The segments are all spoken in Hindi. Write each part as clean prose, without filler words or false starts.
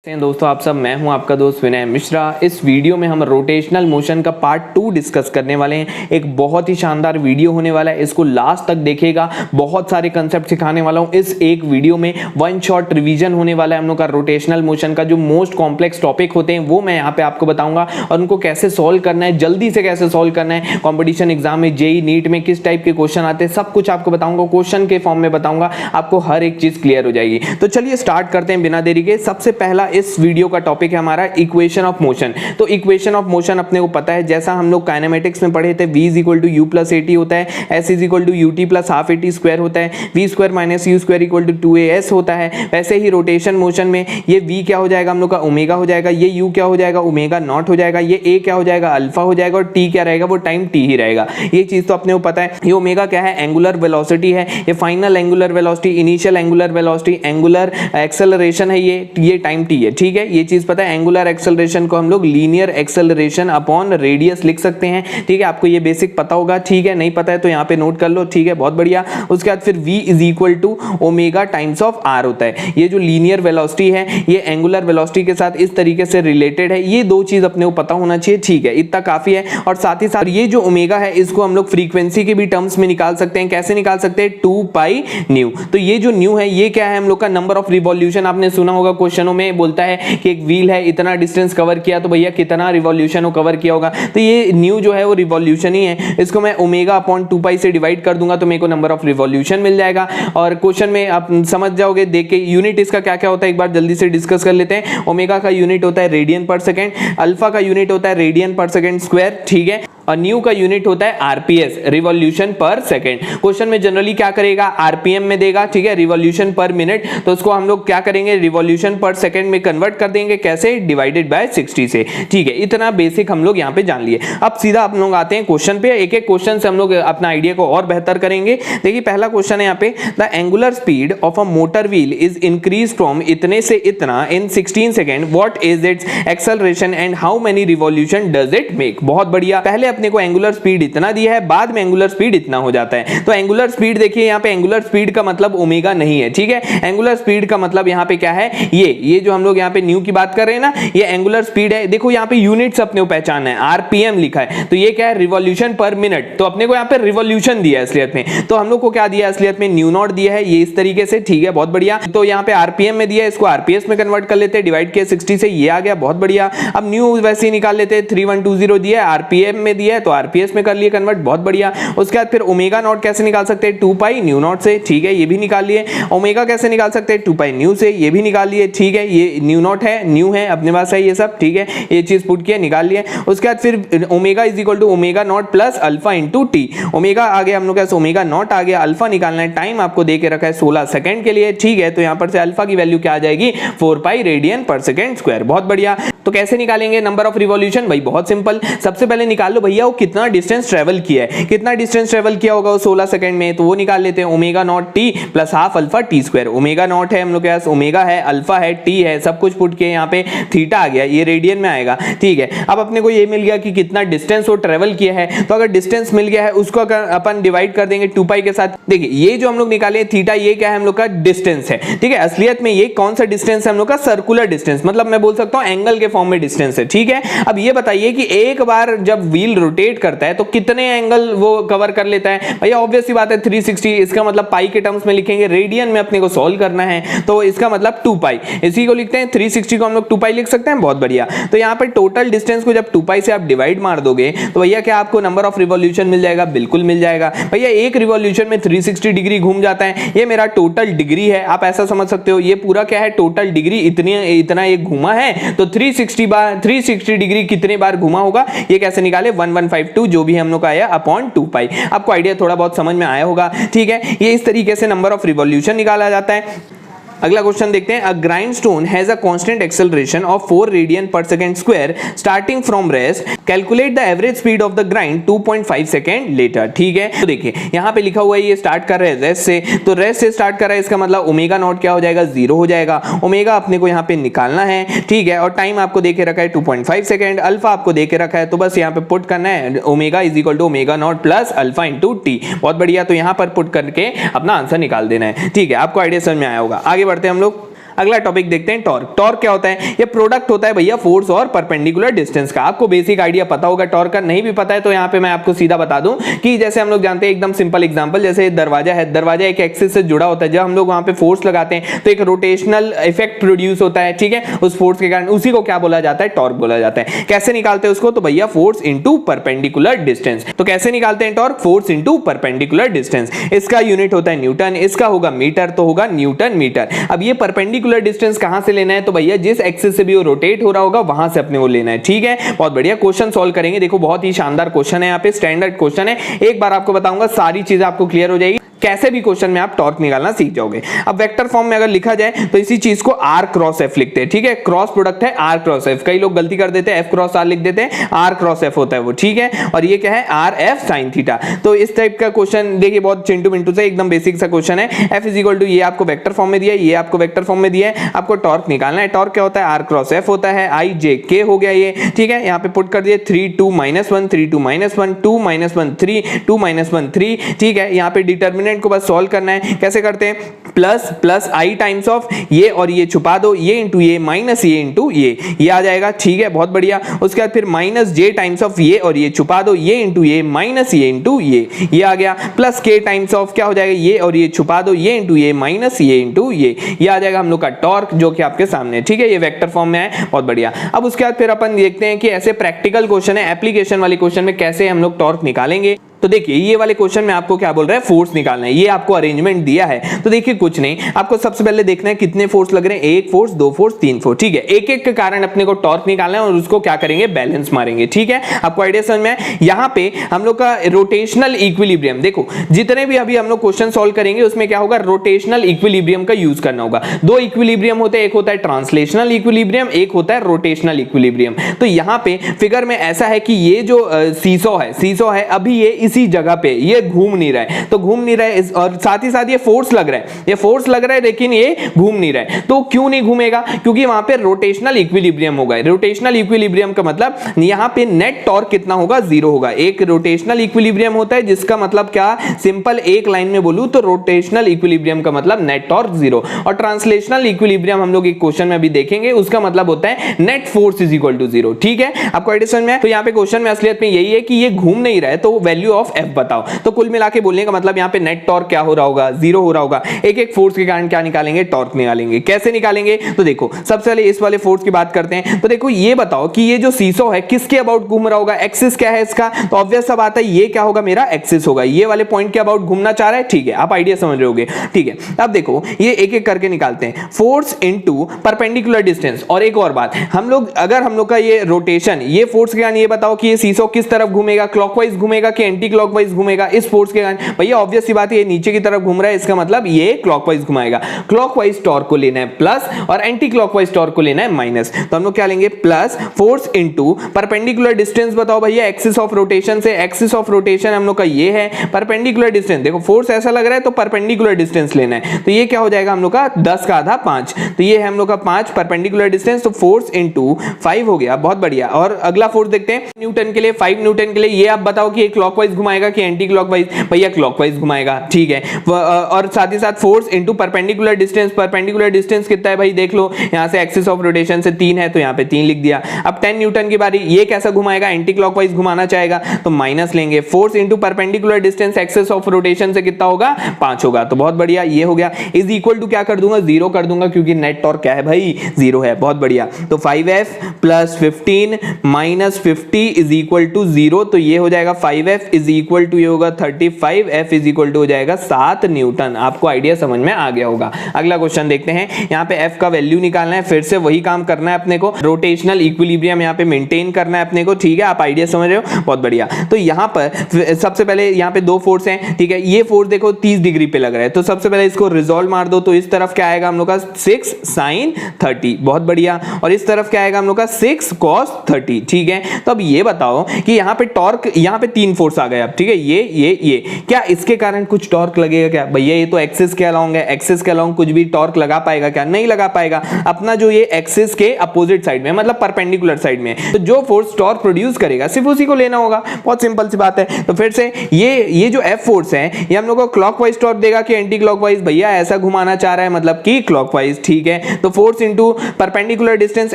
दोस्तों आप सब, मैं हूं आपका दोस्त विनय मिश्रा। इस वीडियो में हम रोटेशनल मोशन का पार्ट 2 डिस्कस करने वाले हैं। एक बहुत ही शानदार वीडियो होने वाला है, इसको लास्ट तक देखिएगा। बहुत सारे कंसेप्ट सिखाने वाला हूं इस एक वीडियो में। वन शॉट रिवीजन होने वाला है हम लोग का रोटेशनल मोशन का। जो मोस्ट कॉम्प्लेक्स टॉपिक होते हैं वो मैं यहाँ पे आपको बताऊंगा और उनको कैसे सॉल्व करना है, जल्दी से कैसे सॉल्व करना है। कॉम्पिटिशन एग्जाम में, जेई नीट में किस टाइप के क्वेश्चन आते हैं, सब कुछ आपको बताऊंगा। क्वेश्चन के फॉर्म में बताऊंगा, आपको हर एक चीज क्लियर हो जाएगी। तो चलिए स्टार्ट करते हैं बिना देरी के। सबसे पहला इस वीडियो का टॉपिक है हमारा इक्वेशन ऑफ मोशन। तो इक्वेशन ऑफ मोशन अपने को पता है, जैसा हम लोग काइनेमेटिक्स में पढ़े थे, v = u + at होता है, s = ut + ½ at² होता है, v² - u² = 2as होता है। वैसे ही रोटेशन मोशन में ये v क्या हो जाएगा हम लोग का, ओमेगा हो जाएगा। ये u क्या हो जाएगा, ओमेगा नॉट हो जाएगा। ये a क्या हो जाएगा, अल्फा हो जाएगा। और t क्या रहेगा, वो टाइम t ही रहेगा। ये चीज तो अपने को पता है। ये ओमेगा क्या है, एंगुलर वेलोसिटी है। ये final angular velocity, initial angular velocity, angular acceleration है। ये टाइम t है, ठीक है। ये चीज पता है। एंगुलर एक्सेलरेशन को हम लोग लीनियर एक्सेलरेशन अपॉन रेडियस लिख सकते हैं, ठीक है। आपको ये बेसिक पता होगा, ठीक है। नहीं पता है तो यहाँ पे नोट कर लो, ठीक है। बहुत बढ़िया। उसके बाद फिर v = omega times of r होता है। ये जो लीनियर वेलोसिटी है ये एंगुलर वेलोसिटी के साथ इस तरीके से रिलेटेड है। ये दो चीज अपने को पता होना चाहिए, ठीक है। इतना काफी है। और साथ ही साथ ये जो ओमेगा है इसको हम लोग फ्रीक्वेंसी के भी टर्म्स में निकाल सकते हैं। कैसे निकाल सकते हैं, 2πν। तो ये जो न्यू है ये क्या है हम लोग का, नंबर ऑफ रिवॉल्यूशन। आपने सुना होगा क्वेश्चनों में बोलता है कि एक व्हील है, इतना डिस्टेंस कवर किया तो भैया कितना रिवॉल्यूशन वो कवर किया होगा। तो ये न्यू जो है वो रिवॉल्यूशन ही है। इसको मैं ओमेगा अपॉन 2π से डिवाइड कर दूंगा तो मेरे को नंबर ऑफ रिवॉल्यूशन मिल जाएगा। और क्वेश्चन में आप समझ जाओगे देख के। यूनिट इसका क्या क्या होता है एक बार जल्दी से डिस्कस कर लेते हैं। ओमेगा का यूनिट होता है रेडियन पर सेकेंड, अल्फा का यूनिट होता है रेडियन पर सेकेंड स्क्वायर, ठीक है। और न्यू का यूनिट होता है आरपीएस, रिवॉल्यूशन पर सेकंड। क्वेश्चन में जनरली क्या करेगा, आरपीएम में देगा, ठीक है, रिवॉल्यूशन पर मिनट। तो उसको हम लोग क्या करेंगे, रिवॉल्यूशन पर सेकंड में कन्वर्ट कर देंगे। कैसे, डिवाइडेड बाय 60 से, ठीक है। इतना बेसिक हम लोग यहाँ पे जान लिए। अब सीधा हम लोग आते हैं क्वेश्चन पे। एक एक क्वेश्चन से हम लोग अपना आइडिया को और बेहतर करेंगे। देखिए पहला क्वेश्चन है यहाँ पे, the angular speed of a motor wheel is increase from इतने से इतना इन 16 second. What is it's acceleration and how many revolution does it make. बहुत बढ़िया। पहले अपने को एंगुलर स्पीड इतना दिया है, बाद में एंगुलर स्पीड इतना हो जाता है। तो एंगुलर स्पीड देखिए यहाँ पे, एंगुलर स्पीड का मतलब ओमेगा नहीं है, ठीक है। एंगुलर स्पीड का मतलब यहाँ पे क्या है, ये जो हम लोग यहाँ पे न्यू की बात कर रहे हैं ना, ये एंगुलर स्पीड है। देखो यहाँ पे यूनिट्स अपने को पहचानना है, आरपीएम लिखा है। तो ये क्या है, रिवॉल्यूशन पर मिनट। तो अपने को यहाँ पे रिवॉल्यूशन दिया है असलियत में। तो हम लोग को क्या दिया है असलियत में, न्यू नॉट दिया है, ये इस तरीके से, ठीक है। बहुत बढ़िया। तो यहाँ पे आरपीएम में दिया है, इसको आरपीएस में कन्वर्ट कर लेते हैं, डिवाइड किया 60 से, ये आ गया। बहुत बढ़िया। अब न्यू वैसे ही निकाल लेते हैं, 3120 दिया है, आरपीएम में दिया है तो आरपीएस में कर लिए कन्वर्ट। बहुत बढ़िया। उसके बाद फिर ओमेगा नॉट कैसे निकाल सकते हैं, 2π न्यू नॉट से, ठीक है, ये भी निकाल लिए। ओमेगा कैसे निकाल सकते हैं, 2π न्यू से, ये भी निकाल लिए, ठीक है। ये न्यू नॉट है, न्यू है अपने पास है ये सब, ठीक है। ये चीज पुट किया, निकाल लिए। उसके बाद फिर omega = omega naught plus alpha into t. Omega आ गया हम लोग का, ओमेगा नॉट आ गया। अल्फा निकालना है, टाइम आपको दे के रखा है 16 सेकंड के लिए, ठीक है। तो यहां पर से अल्फा की वैल्यू क्या आ जाएगी, 4π रेडियन पर सेकंड स्क्वायर। बहुत बढ़िया। तो कैसे निकालेंगे नंबर ऑफ रिवॉल्यूशन, भाई बहुत सिंपल। सबसे पहले निकाल लो भैया वो कितना डिस्टेंस ट्रेवल किया है, कितना डिस्टेंस ट्रेवल किया होगा वो 16 सेकंड में। तो वो निकाल लेते हैं, omega naught T plus half alpha T square. Omega naught है हम लोग के पास, ओमेगा है, अल्फा है, टी है, सब कुछ पुट के यहाँ पे थीटा आ गया, ये रेडियन में आएगा, ठीक है। अब अपने को ये मिल गया कि कितना डिस्टेंस वो ट्रेवल किया है। तो अगर डिस्टेंस मिल गया है उसको अपन डिवाइड कर देंगे 2π के साथ। देखिए ये जो हम लोग निकाले थीटा, ये क्या है हम लोग का डिस्टेंस है, ठीक है। असलियत में ये कौन सा डिस्टेंस है हम लोग का, सर्कुलर डिस्टेंस, मतलब मैं बोल सकता हूं एंगल के फॉर्म में डिस्टेंस है, ठीक है। अब ये बताइए कि एक बार जब व्हील रोटेट करता है तो कितने एंगल वो कवर कर लेता है, भैया ऑब्वियस सी बात है 360। इसका मतलब पाई के टर्म्स में लिखेंगे, रेडियन में अपने को सॉल्व करना है तो इसका मतलब 2π। इसी को लिखते हैं, 360 को हम लोग 2π लिख सकते हैं। बहुत बढ़िया। तो यहाँ पर टोटल डिस्टेंस को जब 2π से आप डिवाइड मार दोगे तो भैया क्या आपको नंबर ऑफ रिवॉल्यूशन मिल जाएगा, बिल्कुल मिल जाएगा। भैया एक रिवॉल्यूशन में 360 डिग्री घूम जाता है, ये मेरा टोटल डिग्री है। आप ऐसा समझ सकते हो, ये पूरा क्या है, टोटल डिग्री इतना एक घूमा है। तो 360 डिग्री कितने बार घुमा होगा, ये कैसे निकाले, 1152 जो भी हम लोग का आया अपॉन 2π। आपको आइडिया थोड़ा बहुत समझ में आया होगा, ठीक है। ये इस तरीके से नंबर ऑफ रिवॉल्यूशन निकाला जाता है। अगला क्वेश्चन देखते हैं। A grindstone has a constant acceleration of 4 radian per second square starting from rest. Calculate the average speed of the grind 2.5 second later, ठीक है। तो देखिए यहाँ पे लिखा हुआ है ये स्टार्ट कर रहे हैं रेस्ट से, तो रेस्ट से स्टार्ट कर रहा है, इसका मतलब ओमेगा नॉट क्या हो जाएगा, 0 हो जाएगा। ओमेगा अपने को यहाँ पे निकालना है, ठीक है। और टाइम आपको देके रखा है 2.5 सेकंड, अल्फा आपको देके रखा है, तो बस यहाँ पे पुट करना है, omega = omega naught plus alpha into T. बहुत बढ़िया। तो यहाँ पर पुट करके अपना आंसर निकाल देना है, ठीक है। आपको आइडिया समझ में आया होगा। आगे बढ़ते हैं हम लोग। अगला टॉपिक देखते हैं टॉर्क। टॉर्क क्या होता है? ये प्रोडक्ट होता है भैया फोर्स और परपेंडिकुलर डिस्टेंस का। आपको बेसिक आइडिया पता होगा टॉर्क का, नहीं भी पता है तो यहाँ पे मैं आपको सीधा बता दूं कि जैसे हम लोग जानते हैं एकदम सिंपल एग्जांपल, जैसे दरवाजा है, दरवाजा एक एक्सिस से जुड़ा होता है, जब हम लोग वहां पे फोर्स लगाते हैं तो एक रोटेशनल इफेक्ट प्रोड्यूस होता है, ठीक है, उस फोर्स के कारण, उसी को क्या बोला जाता है? टॉर्क बोला जाता है। कैसे निकालते हैं उसको? तो भैया फोर्स इनटू परपेंडिकुलर डिस्टेंस। तो कैसे निकालते हैं torque? Force into perpendicular distance. इसका यूनिट होता है न्यूटन, इसका होगा मीटर, तो होगा न्यूटन मीटर। अब ये परपेंडिकुलर डिस्टेंस कहां से लेना है? तो भैया जिस एक्सिस से भी वो रोटेट हो रहा होगा वहां से अपने वो लेना है, ठीक है। बहुत बढ़िया क्वेश्चन सॉल्व करेंगे, देखो बहुत ही शानदार क्वेश्चन है, यहाँ पे स्टैंडर्ड क्वेश्चन है। एक बार आपको बताऊंगा सारी चीजें आपको क्लियर हो जाएगी, कैसे भी क्वेश्चन में आप टॉर्क निकालना सीख जाओगे। अब वेक्टर फॉर्म में अगर लिखा जाए तो इसी चीज को आर क्रॉस एफ लिखते हैं, ठीक है। क्रॉस प्रोडक्ट है आर क्रॉस एफ, कई लोग गलती कर देते हैं एफ क्रॉस आर लिख देते हैं, आर क्रॉस एफ होता है वो, ठीक है। और ये क्या है? R F sine theta. तो इस टाइप का क्वेश्चन देखिए बहुत चिंटू मिंटू से एकदम बेसिक सा क्वेश्चन है। एफ इज इक्वल टू, ये आपको वेक्टर फॉर्म में दिया है, ये आपको वेक्टर फॉर्म में दिया है, आपको टॉर्क निकालना है। टॉर्क क्या होता है? आर क्रॉस एफ होता है, आई जे के हो गया ये, ठीक है। यहाँ पे पुट कर दिए 3 2 -1 3 2 -1 2 -1 3 2 -1 3, ठीक है। यहाँ पे डिटर्मिनेंट को बस सॉल्व करना है। कैसे करते हैं? Plus plus I times of ये और ये छुपा दो, ये इंटू ये माइनस ये इंटू ये आ जाएगा, ठीक है, बहुत बढ़िया। उसके बाद फिर माइनस जे टाइम्स ऑफ ये और ये छुपा दो, ये इंटू ये माइनस ये इंटू ये आ गया। प्लस के टाइम्स ऑफ क्या हो जाएगा? ये और ये छुपा दो, ये इंटू ये माइनस ये इंटू ये आ जाएगा हम लोग का टॉर्क, जो कि आपके सामने, ठीक है। ये वेक्टर फॉर्म में है, बहुत बढ़िया। अब उसके बाद फिर अपन देखते हैं कि ऐसे प्रैक्टिकल क्वेश्चन है, एप्लीकेशन वाले क्वेश्चन में कैसे हम लोग टॉर्क निकालेंगे। तो देखिए ये वाले क्वेश्चन में आपको क्या बोल रहा है? फोर्स निकालना है। ये आपको अरेंजमेंट दिया है, तो देखिए कुछ नहीं, आपको सबसे पहले देखना है कितने फोर्स लग रहे हैं, एक फोर्स, दो फोर्स, तीन फोर्स, ठीक है। एक एक के कारण अपने को टॉर्क निकालना है और उसको क्या करेंगे? बैलेंस मारेंगे, ठीक है। आपको आइडिया समझ में है? यहाँ पे हम लोग का रोटेशनल इक्विलिब्रियम, देखो जितने भी अभी हम लोग क्वेश्चन सॉल्व करेंगे उसमें क्या होगा? रोटेशनल इक्विलिब्रियम का यूज करना होगा। दो इक्विलिब्रियम होते हैं, एक होता है ट्रांसलेशनल इक्विलिब्रियम, एक होता है रोटेशनल इक्विलिब्रियम। तो यहाँ पे फिगर में ऐसा है कि ये जो सीसो है अभी ये इसी जगह पे ये घूम नहीं रहा है, तो घूम नहीं रहा है, और साथ ही साथ ये फोर्स लग रहा है लेकिन ये घूम नहीं रहा है। तो क्यों नहीं घूमेगा? क्योंकि वहां पे रोटेशनल इक्विलिब्रियम होगा। रोटेशनल इक्विलिब्रियम का मतलब यहां पे नेट टॉर्क कितना होगा? 0 होगा। एक रोटेशनल इक्विलिब्रियम होता है जिसका मतलब क्या? सिंपल एक लाइन में बोलूं तो रोटेशनल इक्विलिब्रियम का मतलब नेट टॉर्क 0, और ट्रांसलेशनल इक्विलिब्रियम हम लोग एक क्वेश्चन में अभी देखेंगे, उसका मतलब होता है net force is equal to 0, ठीक है। आपको आइडिया समझ में है? तो यहां पे क्वेश्चन में असलियत में यही है कि ये घूम नहीं रहा है, तो वैल्यू ऑफ एफ बताओ। तो कुल मिला के बोलने का मतलब यहाँ पे नेट टॉर्क क्या हो रहा होगा? 0 हो रहा होगा। एक एक फोर्स के कारण क्या निकालेंगे? टॉर्क निकालेंगे। कैसे निकालेंगे? तो देखो सबसे पहले इस वाले फोर्स की बात करते हैं। तो देखो ये बताओ कि ये जो सीसो है किसके अबाउट घूम रहा होगा? एक्सिस क्या है इसका? तो ऑब्वियस सा बात है ये क्या होगा? मेरा एक्सिस होगा। ये वाले पॉइंट के अबाउट घूमना चाह रहा है, ठीक है, आप आइडिया समझ रहे होगे, ठीक है। अब देखो ये एक एक करके निकालते हैं। Force into perpendicular distance. और एक और बात, हम लोग अगर हम लोग का ये रोटेशन, ये फोर्स के कारण ये बताओ कि ये सीसो किस तरफ घूमेगा? क्लॉकवाइज घूमेगा कि एंटी क्लॉकवाइज घूमेगा? इस फोर्स के कारण भैया ऑब्वियस सी बात है ये नीचे की तरफ घूम रहा है, इसका मतलब ये क्लॉकवाइज घुमाएगा। क्लॉकवाइज टॉर्क को लेना है प्लस और एंटी क्लॉकवाइज टॉर्क को लेना है माइनस। तो हम लोग क्या लेंगे? Plus force into perpendicular distance बताओ भैया एक्सिस ऑफ रोटेशन से। एक्सिस ऑफ रोटेशन हम लोग का ये है, परपेंडिकुलर डिस्टेंस देखो फोर्स ऐसा लग रहा है तो परपेंडिकुलर डिस्टेंस लेना है। तो ये क्या हो जाएगा हम लोग का? 10 का आधा 5, तो ये है हम लोग का 5 परपेंडिकुलर डिस्टेंस, तो फोर्स इनटू 5 हो गया, बहुत बढ़िया। और अगला फोर्स देखते हैं न्यूटन के लिए, 5 न्यूटन के लिए। ये आप बताओ कि ये क्लॉकवाइज घुमाएगा कि एंटी क्लॉकवाइज? भैया क्लॉकवाइज घुमाएगा, ठीक है। और साथ ही साथ force into perpendicular distance. Perpendicular distance कितना है भाई? देख लो यहां से एक्सिस ऑफ रोटेशन से 3 है तो यहां पे 3 लिख दिया। अब 10 न्यूटन की बारी, ये कैसा घुमाएगा? एंटी क्लॉकवाइज घुमाना चाहेगा तो माइनस लेंगे। Force into perpendicular distance axis of rotation से कितना होगा? 5 होगा, तो बहुत बढ़िया ये हो गया। इज इक्वल टू क्या कर दूंगा? 0 कर दूंगा, क्योंकि नेट टॉर्क क्या है भाई? 0 है, बहुत बढ़िया। तो 5f plus 15 minus 50 is equal to 0, तो ये हो जाएगा 5f इज इक्वल टू ये होगा 35, f इज इक्वल टू हो जाएगा 7 न्यूटन। आपको आइडिया समझ में आ गया होगा। अगला क्वेश्चन देखते हैं। यहाँ पे f का वैल्यू निकालना है, फिर से वही काम करना है अपने को, रोटेशनल इक्विलिब्रियम यहाँ पे मेंटेन करना है अपने को, ठीक है, आप आइडिया समझ रहे हो, बहुत बढ़िया। तो यहाँ पर सबसे पहले यहाँ पे दो फोर्स हैं, ठीक है। ये फोर्स देखो 30 डिग्री पे लग रहा है, तो सबसे पहले इसको रिजॉल्व मार दो, तो इस तरफ क्या आएगा हम लोग का? 6 sin 30, बहुत बढ़िया। और इस तरफ क्या आएगा हम लोग का? 6 cos 30, ठीक है। तो अब ये बताओ कि यहाँ पे टॉर्क, यहाँ पे 3 फोर्स आ गए अब, ठीक है, ये क्या इसके कारण कुछ टॉर्क लगेगा क्या भैया? ये तो एक्सिस के अलोंग है, एक्सिस के अलोंग कुछ भी टॉर्क लगा पाएगा क्या? नहीं लगा पाएगा। अपना जो ये एक्सिस के अपोजिट साइड में मतलब परपेंडिकुलर साइड में, तो जो फोर्स टॉर्क प्रोड्यूस करेगा सिर्फ उसी को लेना होगा। बहुत सिंपल सी बात है। तो फिर से ये जो एफ फोर्स है ये हम लोग को क्लॉकवाइज टॉर्क देगा कि एंटी क्लॉकवाइज? भैया ऐसा घुमाना चाह रहा है मतलब कि क्लॉकवाइज, ठीक है। तो force into perpendicular distance,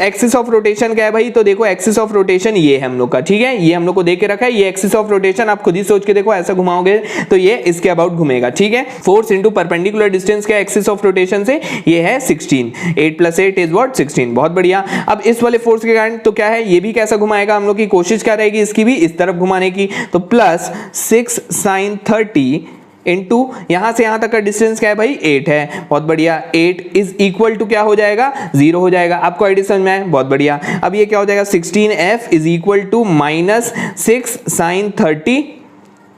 axis of rotation क्या है भाई? तो देखो एक्सिस ऑफ रोटेशन ये है हम लोग का, ठीक है, ये हम लोग को दे के रखा है। ये एक्सिस ऑफ रोटेशन आप खुद ही सोच के देखो, ऐसा घुमाओगे तो ये इसके अबाउट घूमेगा, ठीक है। फोर्स इनटू परपेंडिकुलर डिस्टेंस क्या एक्सिस ऑफ रोटेशन से? ये है 16, 8 + 8 इज व्हाट? 16। बहुत बढ़िया। अब इस वाले फोर्स के कारण तो क्या है, ये भी कैसा घुमाएगा? हम लोग की कोशिश क्या रहेगी इसकी भी इस तरफ घुमाने की, तो +6 sin 30 इनटू यहां से यहां तक का डिस्टेंस क्या है भाई? 8 है। बहुत बढ़िया। 8 इज इक्वल टू क्या हो जाएगा? 0 हो जाएगा। आपको आइडिया समझ में आया? बहुत बढ़िया। अब ये क्या हो जाएगा? 16F is equal to -6 sin 30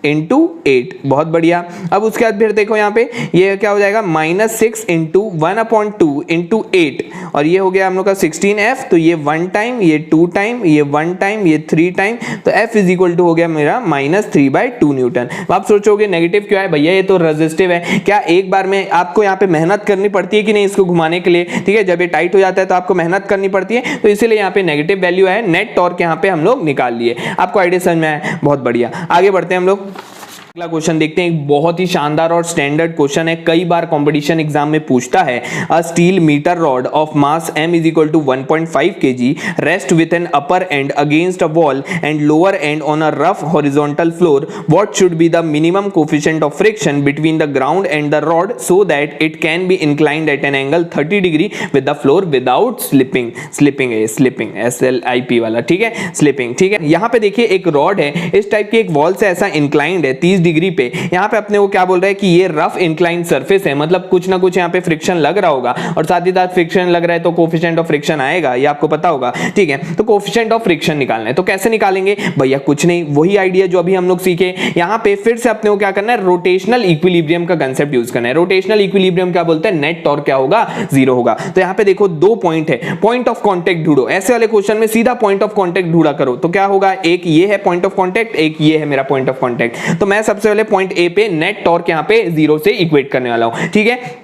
into 8। बहुत बढ़िया। अब उसके बाद फिर देखो यहाँ पे ये क्या हो जाएगा? -6 इंटू 1/2 इंटू 8, और ये हो गया हम लोग का 16F। तो ये 1 टाइम, ये 2 टाइम, ये 1 टाइम, ये 3 टाइम, तो F इज इक्वल टू हो गया मेरा -3/2 न्यूटन। आप सोचोगे नेगेटिव क्यों है भैया? ये तो रेजिस्टिव है। क्या एक बार में आपको यहाँ पे मेहनत करनी पड़ती है कि नहीं इसको घुमाने के लिए? ठीक है, जब ये टाइट हो जाता है तो आपको मेहनत करनी पड़ती है, तो इसीलिए यहाँ पे नेगेटिव वैल्यू है। नेट टॉर्क यहाँ पे हम लोग निकाल लिए। आपको आइडिया समझ में आया? बहुत बढ़िया। आगे बढ़ते हैं हम लोग। अगला क्वेश्चन देखते हैं। एक बहुत ही शानदार और स्टैंडर्ड क्वेश्चन है, कई बार कंपटीशन एग्जाम में पूछता है। A steel metre rod of mass m is equal to 1.5 kg rest with an upper end against a wall and lower end on a rough horizontal floor, what should be the minimum coefficient of friction between the ground and the rod so that it can be inclined at an angle 30 degree with the floor without slipping. Slipping SLIP वाला, ठीक है, स्लिपिंग, ठीक है। यहाँ पे देखिए एक रॉड है, इस टाइप की एक वॉल से ऐसा इंक्लाइंड है 30 डिग्री पे। यहाँ पे अपने को क्या बोल रहा है कि ये रफ इंक्लाइंड सरफेस है, मतलब कुछ ना कुछ यहाँ पे फ्रिक्शन लग रहा होगा, और साथ ही साथ फ्रिक्शन लग रहा है तो कोफिशिएंट ऑफ फ्रिक्शन आएगा, ये आपको पता होगा, ठीक है। तो कोफिशिएंट ऑफ फ्रिक्शन निकालना है, तो कैसे निकालेंगे भैया? कुछ नहीं, वही आइडिया जो अभी हम लोग सीखे। यहाँ पे फिर से अपने को क्या करना है? रोटेशनल इक्विलिब्रियम का कंसेप्ट यूज करना है। रोटेशनल इक्विलिब्रियम क्या बोलते हैं? नेट टॉर्क क्या होगा? 0 होगा। तो यहाँ पे देखो 2 पॉइंट है, पॉइंट ऑफ कॉन्टेक्ट ढूंढो। ऐसे वाले क्वेश्चन में सीधा पॉइंट ऑफ कॉन्टेक्ट ढूंढा करो, तो क्या होगा? एक ये है पॉइंट ऑफ कॉन्टेक्ट, एक ये है मेरा पॉइंट ऑफ कॉन्टेक्ट। तो मैं सबसे पहले पॉइंट ए पे नेट टॉर्क यहां पे 0 से इक्वेट करने वाला हूं, ठीक है।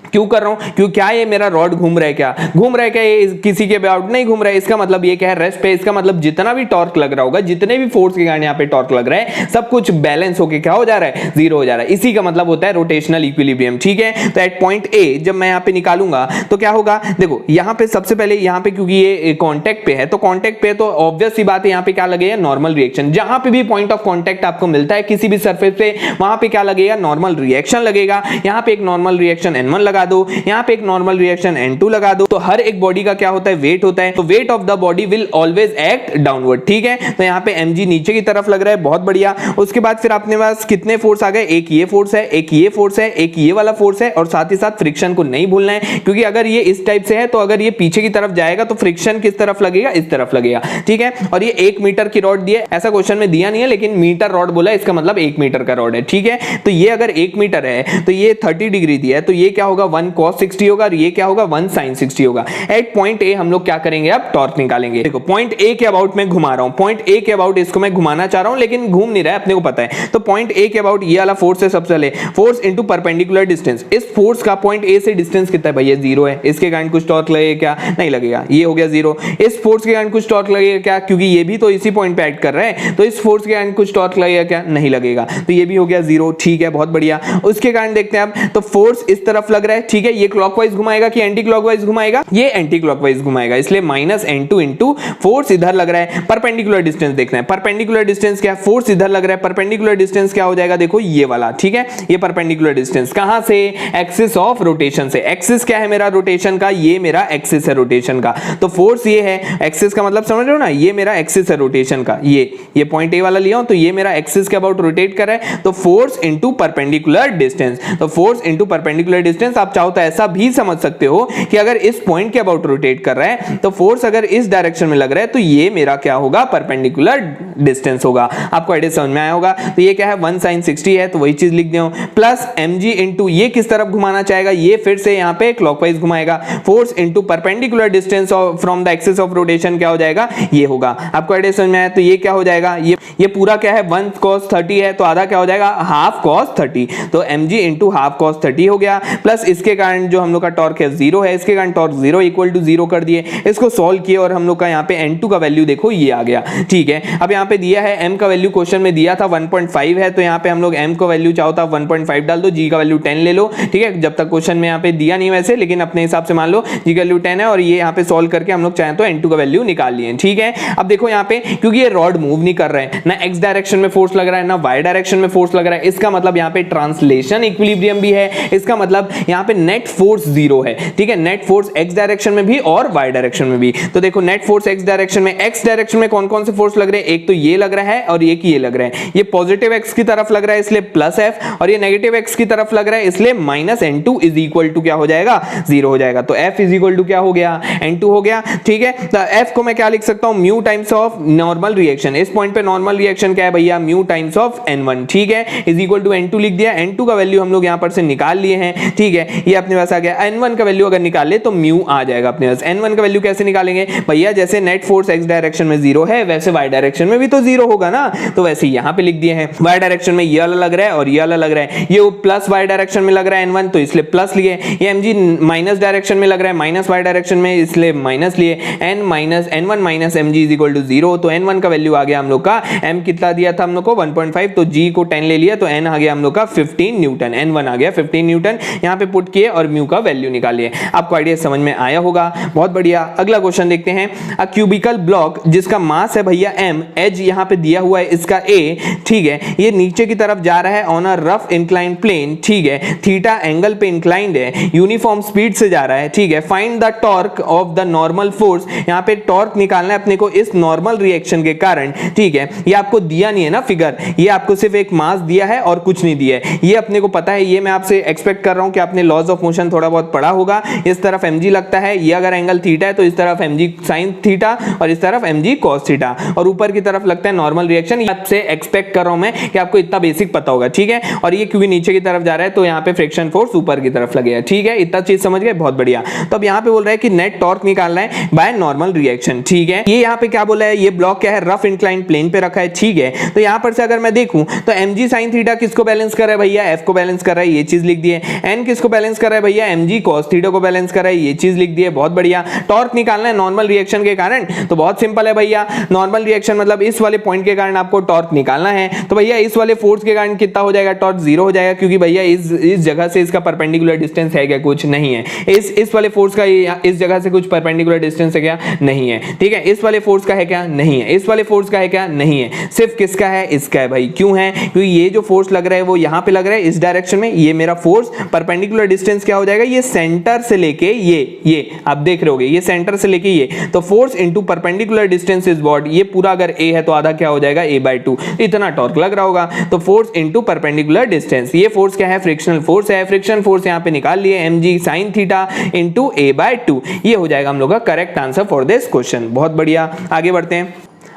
क्यों कर रहा हूं? क्योंकि क्या ये मेरा रॉड घूम रहा है? क्या घूम रहा है? क्या ये किसी के अबाउट नहीं घूम रहा है? इसका मतलब ये क्या है? रेस्ट पे। इसका मतलब जितना भी टॉर्क लग रहा होगा, जितने भी फोर्स के कारण यहाँ पे टॉर्क लग रहा है, सब कुछ बैलेंस होके क्या हो जा रहा है? 0 हो जा रहा है। इसी का मतलब होता है रोटेशनल इक्विलिब्रियम, ठीक है। तो एट पॉइंट ए जब मैं यहाँ पे निकालूंगा तो क्या होगा? देखो यहाँ पे सबसे पहले यहाँ पे क्योंकि ये कॉन्टेक्ट पे है, तो कॉन्टेक्ट पे तो ऑब्वियस सी बात है यहाँ पे क्या लगेगा? Normal reaction. जहां पे भी पॉइंट ऑफ कॉन्टेक्ट आपको मिलता है किसी भी सरफेस पे, वहां पे क्या लगेगा? नॉर्मल रिएक्शन लगेगा। यहाँ पे एक नॉर्मल रिएक्शन N1 लगा दो, यहाँ पे नॉर्मल रिएक्शन N2 लगा दो। तो हर एक बॉडी का क्या होता है? वेट होता है। तो weight of the body will always act downward, ठीक है। तो यहाँ पे mg नीचे की तरफ लग रहा है, बहुत बढ़िया। उसके बाद फिर अपने पास कितने फोर्स आ गए? एक ये फोर्स है, एक ये फोर्स है, एक ये वाला फोर्स है, और साथ ही साथ फ्रिक्शन को नहीं भूलना है, क्योंकि अगर ये इस टाइप से है तो अगर ये पीछे की तरफ जाएगा तो फ्रिक्शन किस तरफ लगेगा? इस तरफ लगेगा, ठीक है। और ये 1 मीटर की रॉड दी है, ऐसा क्वेश्चन में दिया नहीं है, लेकिन मीटर रॉड बोला, इसका मतलब 1 मीटर का रॉड है, ठीक है। तो ये अगर 1 मीटर है तो ये 30 डिग्री दिया है, तो ये क्या होगा? 1 cos 60 होगा, और ये क्या होगा? 1 sin 60 होगा। एट पॉइंट ए हम लोग क्या करेंगे? अब टॉर्क निकालेंगे। देखो पॉइंट ए के अबाउट में घुमा रहा हूं, पॉइंट ए के अबाउट इसको मैं घुमाना चाह रहा हूं, लेकिन घूम नहीं रहा है, अपने को पता है। तो पॉइंट ए के अबाउट ये वाला फोर्स है सबसे पहले, फोर्स इनटू परपेंडिकुलर डिस्टेंस। इस फोर्स का पॉइंट ए से डिस्टेंस कितना है भैया? 0 है। इसके कारण कुछ टॉर्क लगेगा क्या? नहीं लगेगा। ये हो गया 0। इस फोर्स के कारण कुछ टॉर्क लगेगा क्या? क्योंकि ये भी तो इसी पॉइंट पे एक्ट कर रहा है, तो इस फोर्स के कारण कुछ टॉर्क लगेगा क्या? नहीं लगेगा। तो ये भी हो गया 0, ठीक है, बहुत बढ़िया। उसके कारण देखते हैं अब, तो फोर्स इस तरफ लग रहा है, ठीक है। ये क्लॉकवाइज घुमाएगा कि एंटी क्लॉकवाइज घुमाएगा? ये एंटी क्लॉकवाइज घुमाएगा, इसलिए -N2 इंटू फोर्स इधर लग रहा है। परपेंडिकुलर डिस्टेंस देखना है। परपेंडिकुलर डिस्टेंस क्या? फोर्स इधर लग रहा है, परपेंडिकुलर डिस्टेंस क्या हो जाएगा? देखो ये वाला, ठीक है। ये परपेंडिकुलर डिस्टेंस कहां से? एक्सिस ऑफ रोटेशन से। एक्सिस क्या है मेरा रोटेशन का? ये मेरा एक्सिस है रोटेशन का। तो फोर्स ये है, एक्सिस का मतलब समझ रहे हो ना, ये मेरा एक्सिस है रोटेशन का। ये पॉइंट ए वाला लिया हूं, तो ये मेरा एक्सिस के अबाउट रोटेट कर रहा है। तो फोर्स इनटू परपेंडिकुलर डिस्टेंस, तो फोर्स इनटू परपेंडिकुलर डिस्टेंस आप चाहो तो ऐसा भी समझ सकते हो कि अगर इस पॉइंट के अबाउट रोटेट कर रहा है तो फोर्स अगर इस डायरेक्शन में लग रहा है तो ये मेरा क्या होगा? परपेंडिकुलर डिस्टेंस होगा। आपको आइडिया समझ में आया होगा। तो ये क्या है 1 sin 60 है, तो वही चीज लिख दिया प्लस mg इंटू ये किस तरफ घुमाना चाहेगा, ये फिर से यहाँ पे क्लॉकवाइज घुमाएगा, force into perpendicular distance from the axis of rotation क्या हो जाएगा, ये होगा। आपको आइडिया समझ में आया। तो ये क्या हो जाएगा, ये पूरा क्या है 1 cos 30 है, तो आधा क्या हो जाएगा हाफ cos 30, तो mg इंटू हाफ cos 30 हो गया, प्लस इसके कारण जो हम लोग का टॉर्क है 0 है, इसके कारण टॉर्क 0 इक्वल टू 0 कर दिए, इसको सॉल्व किए और हम लोग का यहाँ पे n2 का वैल्यू देखो ये आ गया। ठीक है, अब यहाँ पे दिया है m का वैल्यू क्वेश्चन में दिया था 1.5 है, तो यहाँ पे हम लोग m का वैल्यू चाहो तो 1.5 डाल दो, g का वैल्यू 10 ले लो। ठीक है, जब तक क्वेश्चन में यहाँ पे दिया नहीं वैसे, लेकिन अपने हिसाब से मान लो g का वैल्यू 10 है, और ये यहाँ पे सॉल्व करके हम लोग चाहें तो n2 का वैल्यू निकाल लिए। ठीक है, अब देखो यहाँ पे क्योंकि ये रॉड मूव नहीं कर रहा है, ना x डायरेक्शन में फोर्स लग रहा है, ना y डायरेक्शन में फोर्स लग रहा है, इसका मतलब यहाँ पे ट्रांसलेशन इक्विलिब्रियम भी है, इसका मतलब यहाँ पे नेट फोर्स 0 है। ठीक है, नेट फोर्स x डायरेक्शन में भी और y डायरेक्शन में भी। तो देखो नेट फोर्स x डायरेक्शन में कौन कौन से फोर्स लग रहे हैं, एक तो ये लग रहा है और एक ये लग रहा है, ये पॉजिटिव x की तरफ लग रहा है इसलिए प्लस f, और ये नेगेटिव x की तरफ लग रहा है इसलिए minus n2 is equal to क्या हो जाएगा 0 हो जाएगा। तो f इज इक्वल टू क्या हो गया n2 हो गया। ठीक है, तो f को मैं क्या लिख सकता हूं mu times of normal reaction, इस पॉइंट पे नॉर्मल रिएक्शन क्या है भैया म्यू टाइम्स ऑफ n1। ठीक है, इज इक्वल टू n2 लिख दिया, n2 का वैल्यू हम लोग यहां पर से निकाल लिए हैं। ठीक है, ये अपने पास आ गया, n1 का वैल्यू अगर निकाल ले तो म्यू आ जाएगा अपने पास। n1 का वैल्यू कैसे निकालेंगे भैया, जैसे नेट फोर्स x डायरेक्शन में 0 है वैसे y डायरेक्शन में भी तो 0 होगा ना, तो वैसे यहां पे लिख दिए हैं। y डायरेक्शन में ये वाला लग रहा है और ये वाला लग रहा है, ये प्लस y डायरेक्शन में लग रहा है n1 तो इसलिए प्लस लिए, ये mg माइनस डायरेक्शन में लग रहा है माइनस y डायरेक्शन में इसलिए माइनस लिए, n1 minus mg is equal to 0, तो n1 का वैल्यू आ गया हम लोग का, m कितना दिया था हम लोग को 1.5, तो g को 10 ले लिया तो n आ गया हम लोग का 15 न्यूटन, n1 आ गया 15 न्यूटन, यहाँ पे पुट किए और म्यू का वैल्यू निकालिए। आपको आइडिया समझ में आया होगा, बहुत बढ़िया। अगला क्वेश्चन देखते हैं, अ क्यूबिकल ब्लॉक जिसका मास है भैया m, एज यहाँ पे दिया हुआ है इसका a, ठीक है, ये नीचे की तरफ जा रहा है on a rough inclined plane. ठीक है, थीटा एंगल पे इंक्लाइंड है, यूनिफॉर्म स्पीड से जा रहा है। ठीक है, find the torque of the normal force, यहाँ पे टॉर्क निकालना है अपने को इस नॉर्मल रिएक्शन के कारण। ठीक है, ये आपको दिया नहीं है ना फिगर, ये आपको सिर्फ एक मास दिया है और कुछ नहीं दिया है, ये अपने को पता है, ये मैं आपसे एक्सपेक्ट कर रहा हूं कि आपने लॉज ऑफ मोशन थोड़ा बहुत पढ़ा होगा। इस तरफ mg लगता है, ये अगर एंगल थीटा है तो इस तरफ mg sin थीटा और इस तरफ mg cos थीटा, और ऊपर की तरफ लगता है नॉर्मल रिएक्शन। ये आपसे एक्सपेक्ट कर रहा हूं मैं कि आपको इतना बेसिक पता होगा। ठीक है, और ये क्योंकि नीचे की तरफ जा रहा है तो यहाँ पे फ्रिक्शन फोर्स ऊपर की तरफ लगेगा। ठीक है, इतना चीज समझ गए, बहुत बढ़िया। तो अब यहाँ पे बोल रहा है कि नेट टॉर्क निकालना है बाय नॉर्मल रिएक्शन। ठीक है, ये यहाँ पे क्या बोला है, ये ब्लॉक क्या है रफ इंक्लाइंड प्लेन पे रखा है। ठीक है, तो यहाँ पर से अगर मैं देखूं तो mg sin थीटा किसको बैलेंस कर रहा है भैया, f को बैलेंस कर रहा है, ये चीज लिख दिए। n किसको बैलेंस कर रहा है भैया, mg cos थीटा को बैलेंस कर रहा है, ये चीज लिख दिए, बहुत बढ़िया। टॉर्क निकालना है नॉर्मल रिएक्शन के कारण, तो बहुत सिंपल है भैया, नॉर्मल रिएक्शन मतलब इस वाले पॉइंट के कारण आपको टॉर्क निकालना है। तो भैया इस वाले फोर्स के कारण कितना हो जाएगा, टॉर्क 0 हो जाएगा, क्योंकि भैया इस जगह से इसका परपेंडिकुलर डिस्टेंस है क्या, कुछ नहीं है। इस वाले फोर्स का इस जगह से कुछ परपेंडिकुलर डिस्टेंस है क्या, नहीं है। ठीक है, इस वाले फोर्स का है क्या, नहीं है। इस वाले फोर्स का है क्या, नहीं है। सिर्फ किसका है, इसका है भाई। क्यों है, क्योंकि ये जो फोर्स लग रहा है वो यहाँ पे लग रहा है इस डायरेक्शन में, ये मेरा फोर्स परपेंडिकुलर डिस्टेंस क्या हो जाएगा, ये सेंटर से लेके ये आप देख रहे होगे, ये सेंटर से लेके ये, तो force into perpendicular distance is what, ये पूरा अगर a है तो आधा क्या हो जाएगा a/2, इतना टॉर्क लग रहा होगा। तो फोर्स इनटू परपेंडिकुलर डिस्टेंस, ये फोर्स क्या है, फ्रिक्शनल फोर्स है। फ्रिक्शन फोर्स यहाँ पे निकाल लिए, mg sin theta into a/2, ये हो जाएगा हम लोग का correct answer for this question. बहुत बढ़िया, आगे बढ़ते हैं।